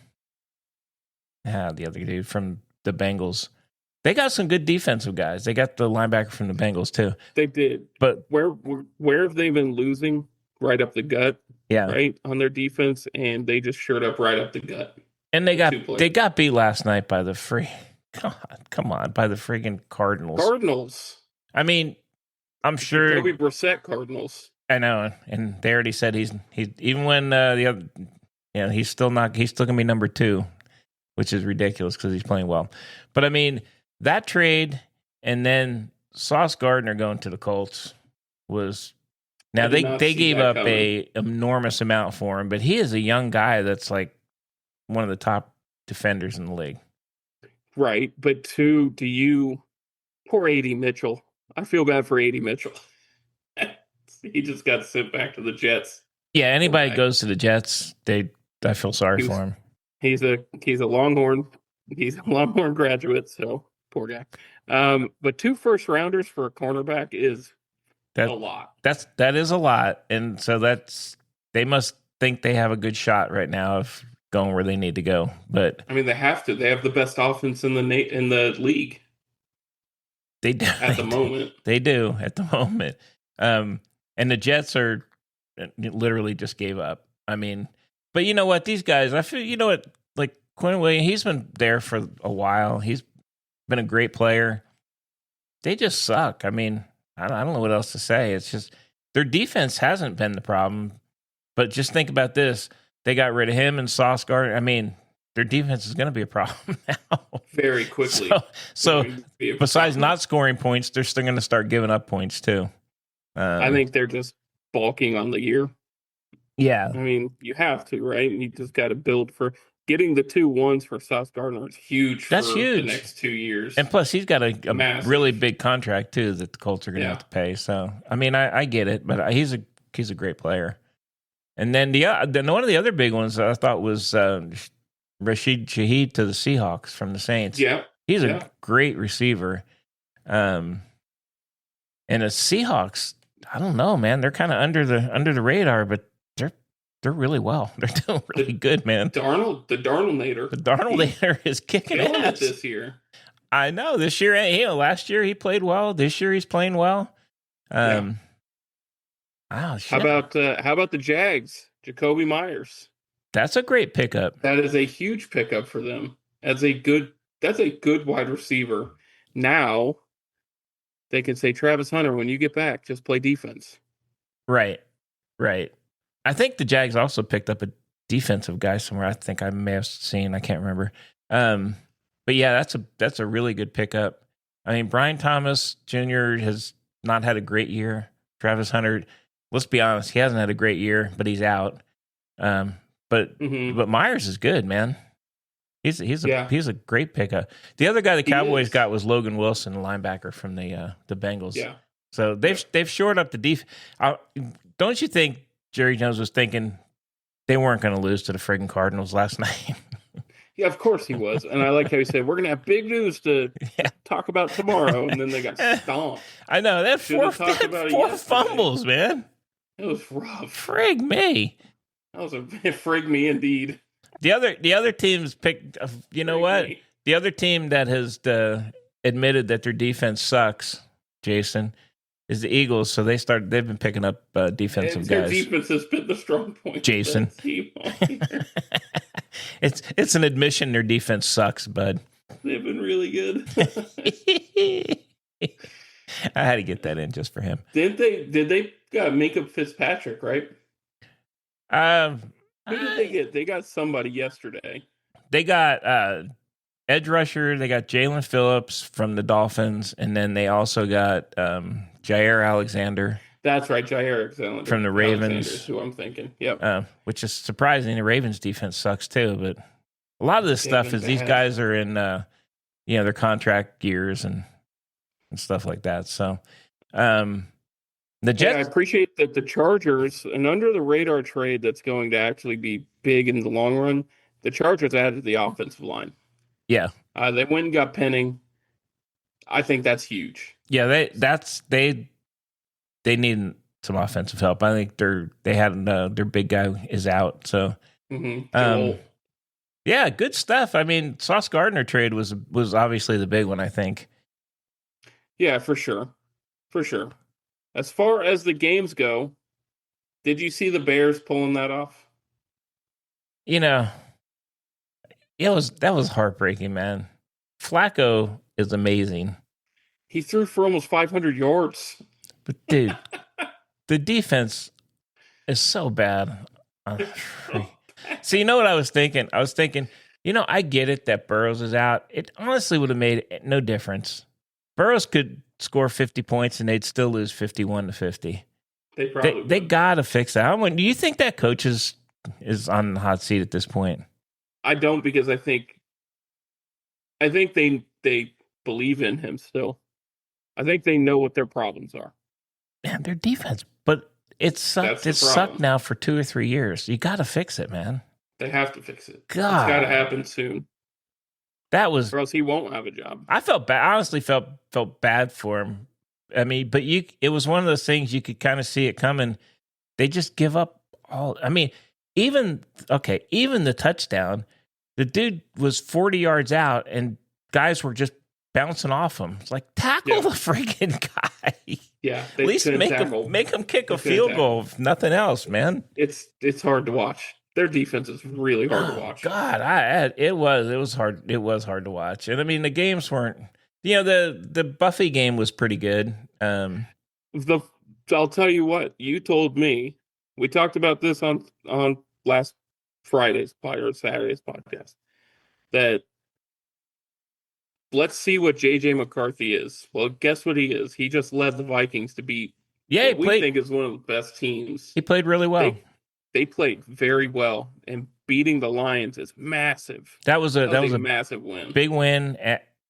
other dude from the Bengals. They got some good defensive guys. They got the linebacker from the Bengals too. They did. But where have they been losing? Right up the gut. Yeah. Right on their defense, and they just shored up right up the gut. And they got beat last night by the by the freaking Cardinals. I mean, I'm sure Jacoby Brissett Cardinals. I know, and they already said he's even when the other, he's still gonna be number 2, which is ridiculous because he's playing well. But I mean, that trade and then Sauce Gardner going to the Colts was. Now they gave up a enormous amount for him, but he is a young guy that's like one of the top defenders in the league. Right, but poor A.D. Mitchell. I feel bad for A.D. Mitchell. He just got sent back to the Jets. Yeah, anybody goes to the Jets, I feel sorry for him. He's a Longhorn. He's a Longhorn graduate, so poor guy. But 2 first rounders for a cornerback is a lot. That is a lot, and so they must think they have a good shot right now of going where they need to go. But I mean, they have to. They have the best offense in the league. They do at the moment. They do at the moment. And the Jets are literally just gave up. I mean, but you know what? These guys, I feel like Quinn Williams. He's been there for a while. He's been a great player. They just suck. I mean. I don't know what else to say. It's just their defense hasn't been the problem. But just think about this. They got rid of him and Sauce Gardner. I mean, their defense is going to be a problem now. Very quickly. So besides not scoring points, they're still going to start giving up points too. I think they're just balking on the year. Yeah. I mean, you have to, right? You just got to build for getting the 2-1s for Sauce Gardner is huge. That's huge. The next 2 years. And plus, he's got a really big contract too that the Colts are going to have to pay. So, I mean, I get it, but he's a great player. And then one of the other big ones I thought was Rashid Shaheed to the Seahawks from the Saints. Yeah, he's a great receiver. And the Seahawks, I don't know, man. They're kind of under the radar, but they're really well. They're doing really good, man. The Darnold-nator. The Darnold-nator is kicking ass this year. I know. This year, last year he played well. This year he's playing well. Oh, shit. How about the Jags? Jacoby Myers. That's a great pickup. That is a huge pickup for them. That's a good wide receiver. Now they can say, Travis Hunter, when you get back, just play defense. Right. I think the Jags also picked up a defensive guy somewhere. I think I may have seen. I can't remember. But yeah, that's a really good pickup. I mean, Brian Thomas Jr. has not had a great year. Travis Hunter, let's be honest, he hasn't had a great year, but he's out. But Myers is good, man. He's a great pickup. The other guy the Cowboys got was Logan Wilson, a linebacker from the Bengals. Yeah. So they've shored up the defense. Don't you think Jerry Jones was thinking they weren't going to lose to the friggin' Cardinals last night? Yeah, of course he was. And I like how he said, we're going to have big news to talk about tomorrow. And then they got stomped. I know. That four fumbles, man. It was rough. Frig me. That was a frig me indeed. The other teams picked, you know what? The other team that has admitted that their defense sucks, Jason, is the Eagles. So they've been picking up defensive guys. Their defense has been the strong point. Jason. It's an admission their defense sucks, bud. They've been really good. I had to get that in just for him. Did they make up Fitzpatrick, right? Who did they get? They got somebody yesterday. They got edge rusher. They got Jalen Phillips from the Dolphins, and then they also got Jair Alexander. That's right, Jair Alexander from the Ravens. Is who I'm thinking. Yep. Which is surprising. The Ravens defense sucks too, but a lot of this stuff is these guys are in their contract years and stuff like that. So the Jets. I appreciate that the Chargers, an under the radar trade that's going to actually be big in the long run. The Chargers added the offensive line. Yeah. They went and got Penning. I think that's huge. Yeah, they need some offensive help. I think they had their big guy is out. So, yeah, good stuff. I mean, Sauce Gardner trade was obviously the big one, I think. Yeah, for sure. As far as the games go, did you see the Bears pulling that off? You know, that was heartbreaking, man. Flacco is amazing. He threw for almost 500 yards. But dude, the defense is so bad. So you know what I was thinking? I was thinking, I get it that Burrows is out. It honestly would have made no difference. Burrows could score 50 points and they'd still lose 51-50. They got to fix that. Do you think that coach is on the hot seat at this point? I don't, because I think they believe in him still. I think they know what their problems are. Man, their defense, but it sucked. It sucked now for 2 or 3 years. You got to fix it, man. They have to fix it. God, it's got to happen soon. Or else he won't have a job. I felt bad. I honestly felt bad for him. I mean, but it was one of those things you could kind of see it coming. They just give up all. I mean, even the touchdown, the dude was 40 yards out, and guys were just bouncing off him. It's like, tackle the freaking guy. Yeah, at least make him kick a field goal, if nothing else, man. It's hard to watch. Their defense is really hard to watch. God, it was hard. It was hard to watch, and I mean the games weren't. The Buffy game was pretty good. I'll tell you what, you told me. We talked about this on last Friday's or Saturday's podcast. That let's see what JJ McCarthy is. Well, guess what he is? He just led the Vikings to beat. Yeah, we think is one of the best teams. He played really well. They played very well, and beating the Lions is massive. That was a massive win, big win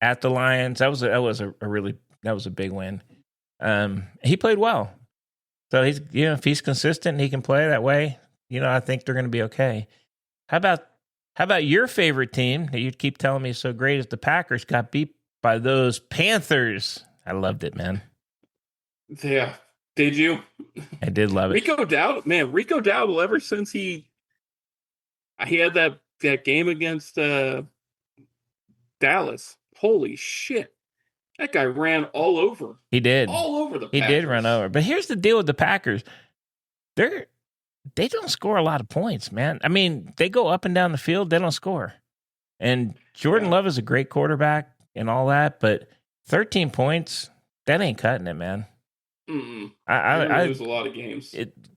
at the Lions. That was a big win. He played well, so he's if he's consistent, he can play that way. I think they're going to be okay. How about your favorite team that you keep telling me is so great is the Packers got beat by those Panthers? I loved it, man. Yeah. Did you? I did love it. Rico Dowdle, ever since he had that game against Dallas, holy shit. That guy ran all over. He did. All over the Packers. He did run over. But here's the deal with the Packers. They don't score a lot of points, man. I mean, they go up and down the field, they don't score. And Jordan Love is a great quarterback and all that, but 13 points, that ain't cutting it, man. I lose a lot of games.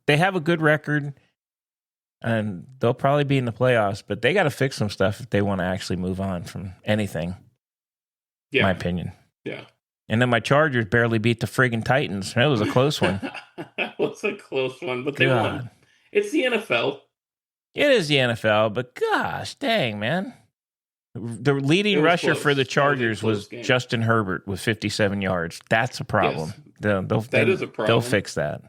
They have a good record. and they'll probably be in the playoffs, but they got to fix some stuff if they want to actually move on from anything. Yeah. My opinion. Yeah. And then my Chargers barely beat the friggin' Titans. That was a close one. That was a close one, but they won. It's the NFL. It is the NFL, but gosh dang, man. The leading rusher close. for the Chargers was game. Justin Herbert with 57 yards. That's a problem. Yes. That is a problem. They'll fix that.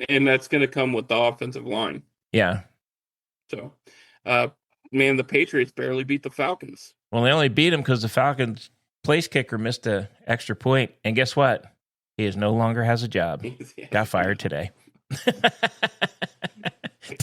And that's going to come with the offensive line. Yeah. So, man, the Patriots barely beat the Falcons. Well, they only beat them because the Falcons' place kicker missed an extra point. And guess what? He no longer has a job. Yeah. Got fired today.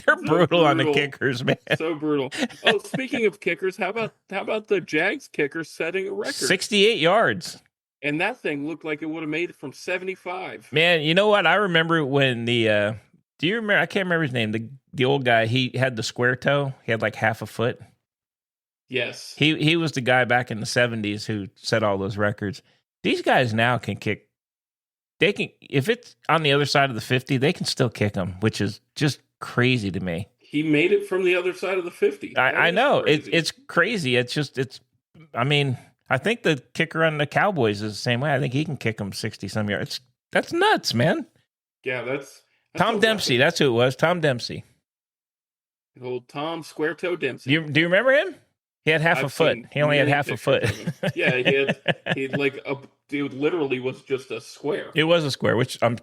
They're brutal on the kickers, man. So brutal. Oh, speaking of kickers, how about the Jags kicker setting a record? 68 yards. And that thing looked like it would have made it from 75. Man, you know what? I remember when the do you remember? I can't remember his name. The old guy. He had the square toe. He had like half a foot. Yes. He was the guy back in the 70s who set all those records. These guys now can kick. They can, if it's on the other side of the 50, they can still kick them, which is just crazy to me. He made it from the other side of the 50. I know. It's crazy. I mean, I think the kicker on the Cowboys is the same way. I think he can kick them 60-some yards. That's nuts, man. Yeah, that's Tom Dempsey. That's who it was. Tom Dempsey. Old Tom Square Toe Dempsey. Do you remember him? He had half a foot. He only had half a foot. Yeah, he like it literally was just a square. It was a square, which I'm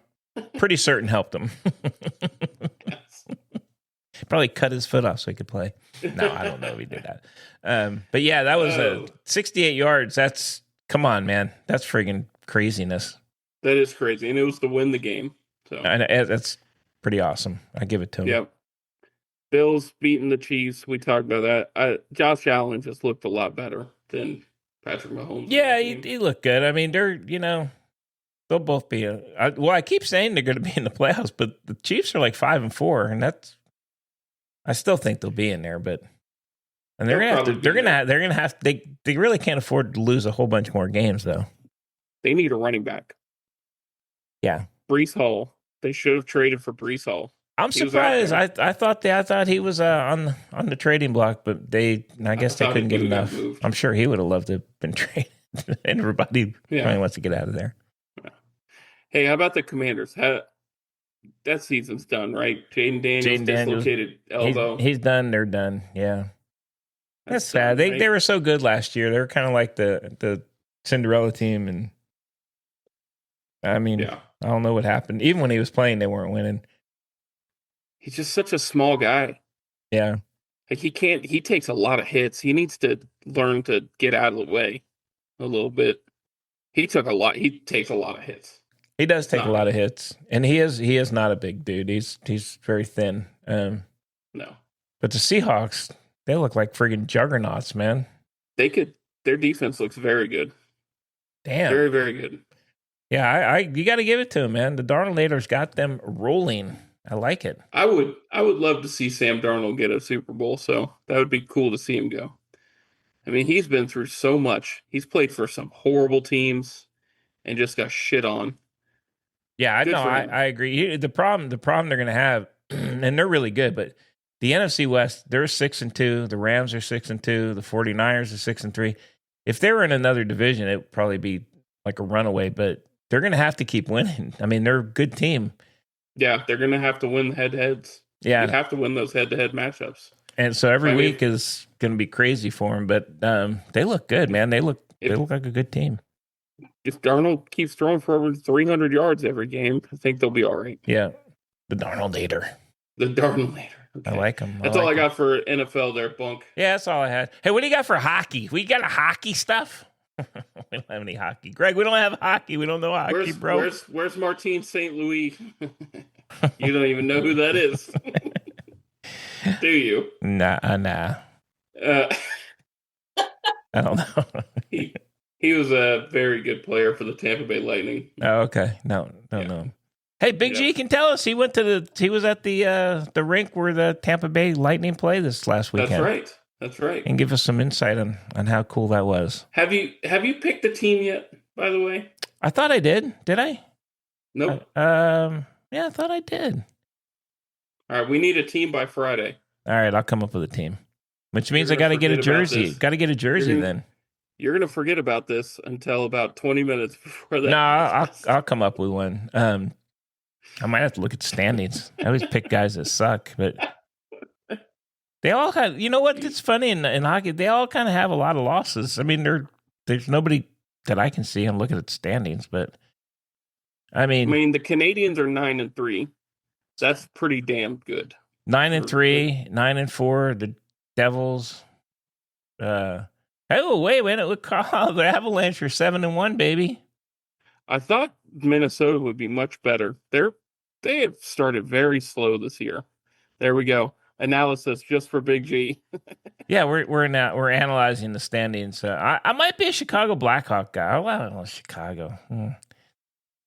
pretty certain helped him. Yes. Probably cut his foot off so he could play. No, I don't know if he did that. But yeah, that was 68 yards. Come on, man. That's friggin' craziness. That is crazy. And it was to win the game. So And that's pretty awesome. I give it to him. Yep. Bills beating the Chiefs. We talked about that. Josh Allen just looked a lot better than Patrick Mahomes. Yeah, he looked good. I mean, they'll both be. I keep saying they're going to be in the playoffs, but the Chiefs are like 5-4, and I still think they'll be in there. But they're gonna have. They really can't afford to lose a whole bunch more games, though. They need a running back. Yeah, Breece Hall. They should have traded for Breece Hall. I'm surprised. I thought he was on the trading block, but I guess they couldn't get enough. I'm sure he would have loved to have been traded. And everybody probably wants to get out of there. Hey, how about the Commanders? That season's done, right? Jaden Daniels dislocated elbow. He's done. They're done. Yeah, that's sad. Right? They were so good last year. They were kind of like the Cinderella team, and I mean, I don't know what happened. Even when he was playing, they weren't winning. He's just such a small guy. Yeah. Like he takes a lot of hits. He needs to learn to get out of the way a little bit. He takes a lot of hits. He does take a lot of hits. And he is not a big dude. He's very thin. No. But the Seahawks, they look like friggin' juggernauts, man. Their defense looks very good. Damn. Very, very good. Yeah, you got to give it to him, man. The Darnold's got them rolling. I like it. I would love to see Sam Darnold get a Super Bowl, so that would be cool to see him go. I mean, he's been through so much. He's played for some horrible teams and just got shit on. Yeah, I agree. The problem they're going to have, and they're really good, but the NFC West, they're 6-2. The Rams are 6-2. The 49ers are 6-3. If they were in another division, it would probably be like a runaway, but they're going to have to keep winning. I mean, they're a good team. Yeah, they're going to have to win head-to-heads. Yeah. You have to win those head-to-head matchups. And so every week is going to be crazy for them, but they look good, man. They look like a good team. If Darnold keeps throwing for over 300 yards every game, I think they'll be all right. Yeah, the Darnold-ater. The Darnold-ater. Okay. I like him. That's all I got for NFL there, Bunk. Yeah, that's all I had. Hey, what do you got for hockey? We got a hockey stuff? We don't have any hockey. Greg, we don't have hockey. We don't know hockey, bro. Where's Martin St. Louis? You don't even know who that is. Do you? Nah. I don't know. He was a very good player for the Tampa Bay Lightning. Oh, okay. No. Hey, Big G can tell us he was at the rink where the Tampa Bay Lightning play this last weekend. That's right. And give us some insight on how cool that was. Have you picked the team yet, by the way? I thought I did. Did I? Nope. Yeah, I thought I did. All right, we need a team by Friday. All right, I'll come up with a team. Which means You're I got to get a gonna forget about jersey. this. Got to get a jersey then. You're gonna forget about this until about 20 minutes before that. No, I'll come up with one. I might have to look at the standings. I always pick guys that suck, but they all have. You know what? It's funny in hockey. They all kind of have a lot of losses. I mean, there's nobody that I can see. I'm looking at the standings, but I mean the Canadians are 9-3. That's pretty damn good. 9-3, 9-4. The Devils. Oh wait a minute! Look, the Avalanche are 7-1, baby. I thought Minnesota would be much better. They have started very slow this year. There we go. Analysis just for Big G. Yeah, we're analyzing the standings. I might be a Chicago Blackhawk guy. I don't know Chicago.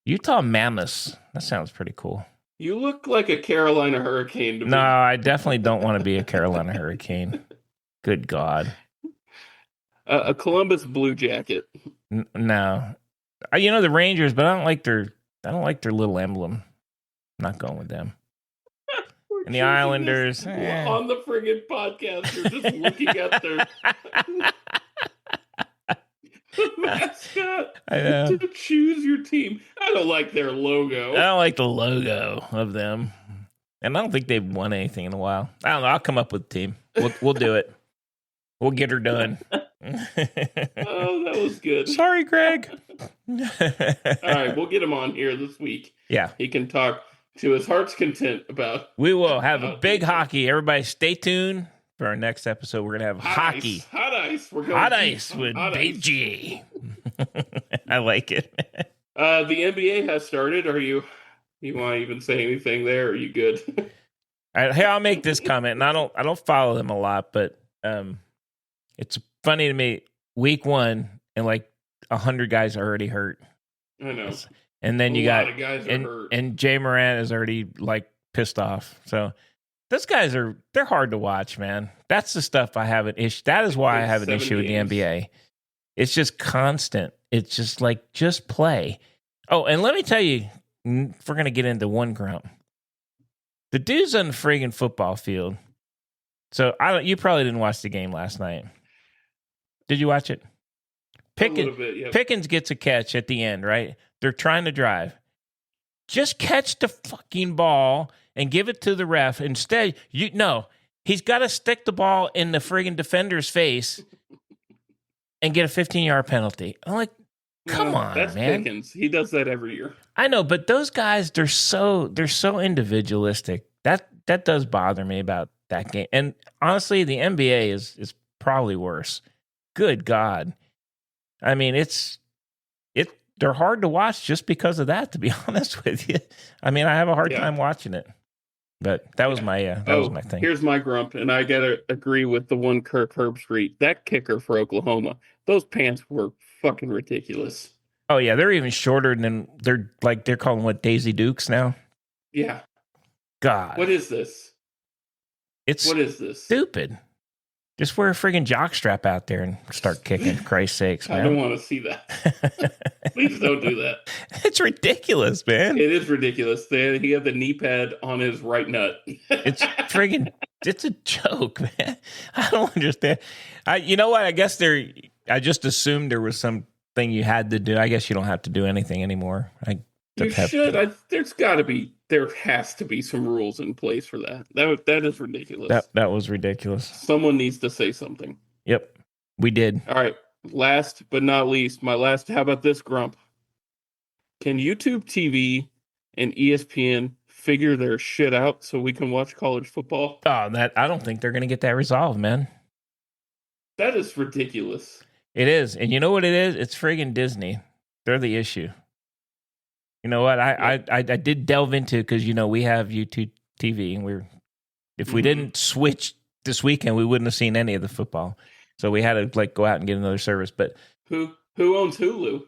Utah Mammoths. That sounds pretty cool. You look like a Carolina Hurricane to me. No, I definitely don't want to be a Carolina Hurricane. Good God. A Columbus Blue Jacket. No, the Rangers, but I don't like their little emblem. I'm not going with them. And the Islanders on the friggin' podcast. You're just looking at their mascot. I know. To choose your team. I don't like their logo. I don't like the logo of them, and I don't think they've won anything in a while. I don't know. I'll come up with a team. We'll do it. We'll get her done. Oh, that was good. Sorry, Greg. All right, we'll get him on here this week. Yeah. He can talk to his heart's content about. We will have a big hockey. Everybody stay tuned for our next episode. We're going to have hockey. Hot ice. We're going Hot ice with Big G. I like it. The NBA has started. You want to even say anything there? Or are you good? All right, here, I'll make this comment. And I don't follow them a lot, but it's funny to me. Week 1 and like 100 guys are already hurt. I know. And then a lot of guys are hurt. And Jay Morant is already like pissed off. So those guys they're hard to watch, man. That's the stuff I have an issue. That is why I have an issue with the NBA. It's just constant. It's just like, just play. Oh, and let me tell you, if we're going to get into one grump. The dude's on the friggin' football field. So you probably didn't watch the game last night. Did you watch it? A little bit, yeah. Pickens gets a catch at the end, right? They're trying to drive. Just catch the fucking ball and give it to the ref. Instead, he's got to stick the ball in the friggin' defender's face and get a 15-yard penalty. I'm like, come on, that's man. Pickens. He does that every year. I know, but those guys, they're so individualistic. That does bother me about that game. And honestly, the NBA is probably worse. Good God. I mean, they're hard to watch just because of that, to be honest with you. I mean, I have a hard time watching it. But that was my was my thing. Here's my grump, and I gotta agree with the one Kirk Herbstreit. That kicker for Oklahoma, those pants were fucking ridiculous. Oh yeah, they're even shorter than they're calling what, Daisy Dukes now. Yeah. God. What is this? What is this? Stupid. Just wear a friggin' jockstrap out there and start kicking. For Christ's sakes, man. I don't want to see that. Please don't do that. It's ridiculous, man. It is ridiculous. He had the knee pad on his right nut. It's a joke, man. I don't understand. You know what? I guess I just assumed there was something you had to do. I guess you don't have to do anything anymore. You should. There has to be some rules in place for that. That is ridiculous. That was ridiculous. Someone needs to say something. Yep, we did. All right. Last but not least, how about this grump? Can YouTube TV and ESPN figure their shit out so we can watch college football? Oh, I don't think they're going to get that resolved, man. That is ridiculous. It is. And you know what it is? It's friggin' Disney. They're the issue. You know what? I did delve into, because we have YouTube TV, and if we didn't switch this weekend, we wouldn't have seen any of the football. So we had to go out and get another service. But who owns Hulu?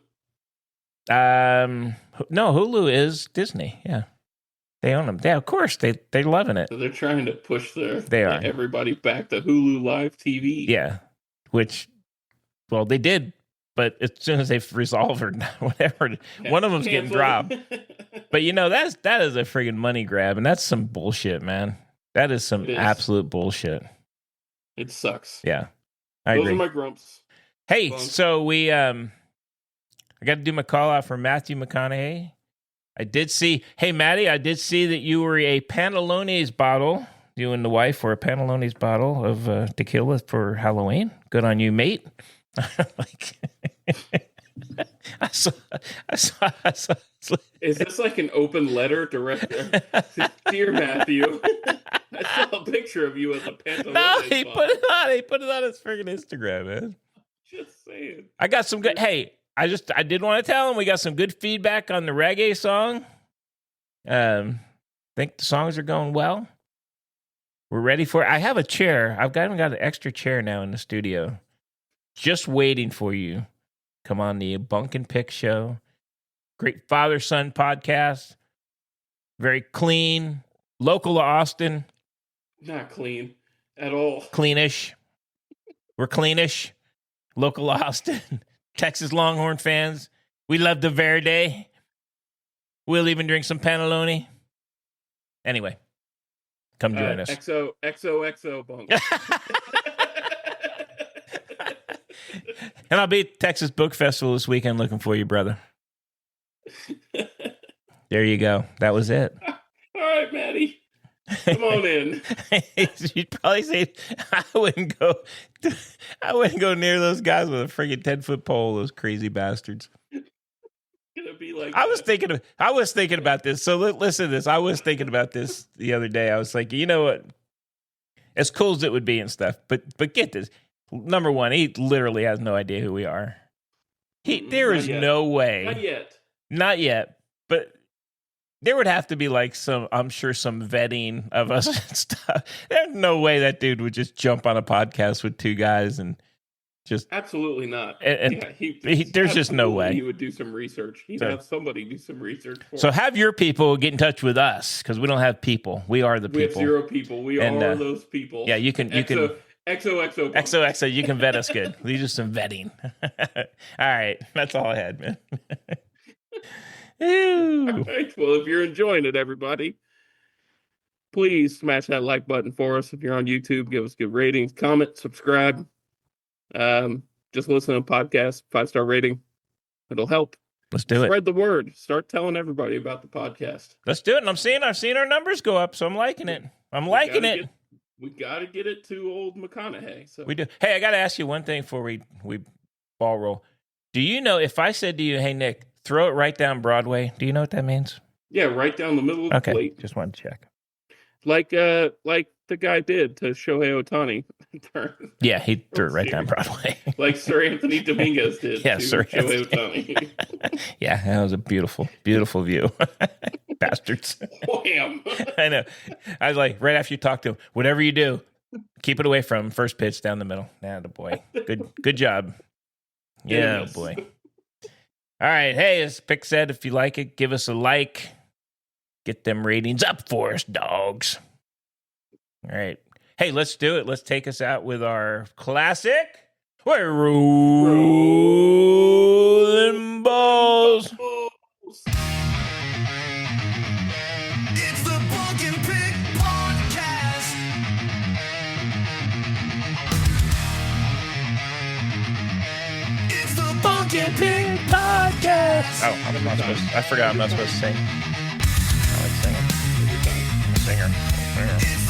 No, Hulu is Disney. Yeah, they own them. Yeah, of course they're loving it. So they're trying to push are everybody back to Hulu Live TV. Yeah, which, well, they did. But as soon as they've resolved or whatever, one of them's getting dropped. But that is a friggin' money grab, and that's some bullshit, man. That is some It is. absolute bullshit. It sucks. Yeah, I Those agree. are my grumps. Hey, Bunk. so I got to do my call out for Mathew McConaughey. I did see, hey, Maddie, I did see that you were a Pantalones bottle. You and the wife were a Pantalones bottle of tequila for Halloween. Good on you, mate. Like, I saw. Is this like an open letter direct? Dear Matthew, I saw a picture of you as a Pantalones No, he bottle. put it on. He put it on his freaking Instagram, man. Just saying. I got some good. Hey, I did want to tell him we got some good feedback on the reggae song. Think the songs are going well. We're ready for it. I have a chair. I've got an extra chair now in the studio, just waiting for you. Come on the Bunk and Pick show. Great father-son podcast. Very clean. Local to Austin. Not clean at all. Cleanish. We're cleanish. Local to Austin. Texas Longhorn fans. We love the Verde. We'll even drink some Pantalone. Anyway, come join us. XOXO Bunk. And I'll be at Texas Book Festival this weekend looking for you, brother. There you go. That was it. All right, Maddie. Come on in. You'd probably say I wouldn't go near those guys with a friggin' 10-foot pole, those crazy bastards. Gonna be like I was thinking about this. So listen to this. I was thinking about this the other day. I was like, you know what? As cool as it would be and stuff, but get this. Number one, he literally has no idea who we are. There is no way. Not yet. But there would have to be like some vetting of us and stuff. There's no way that dude would just jump on a podcast with two guys and just absolutely not. There's just no way. He would do some research. He'd have somebody do some research for So him. have your people get in touch with us because we don't have people. We are the We have people. zero people. We are those people. Yeah, you can XOXO. XOXO, you can vet us good. We do some vetting. All right. That's all I had, man. Ew. All right. Well, if you're enjoying it, everybody, please smash that like button for us. If you're on YouTube, give us good ratings, comment, subscribe. Just listen to a podcast, 5-star rating. It'll help. Let's do it. Spread the word. Start telling everybody about the podcast. Let's do it. And I've seen our numbers go up, so I'm liking it. We got to get it to old McConaughey. So We do. Hey, I got to ask you one thing before we ball roll. Do you know if I said to you, hey, Nick, throw it right down Broadway, do you know what that means? Yeah, right down the middle of the plate. Just wanted to check. Like the guy did to Shohei Ohtani. Yeah, he threw it right down Broadway. Like Sir Anthony Dominguez did Yeah, to Sir Shohei Ohtani. Yeah, that was a beautiful, beautiful view. Bastards. Wham! I know. I was like, right after you talk to him, whatever you do, keep it away from him. First pitch down the middle. Nah, the boy. Good job. Yeah, Yes. boy. All right. Hey, as Pick said, if you like it, give us a like. Get them ratings up for us, dogs. All right. Hey, let's do it. Let's take us out with our classic. We're rolling balls. It's the Bunk and Pick podcast. It's the Bunk and Pick podcast. Oh, I forgot I'm not supposed to sing. I like singing. I'm a singer.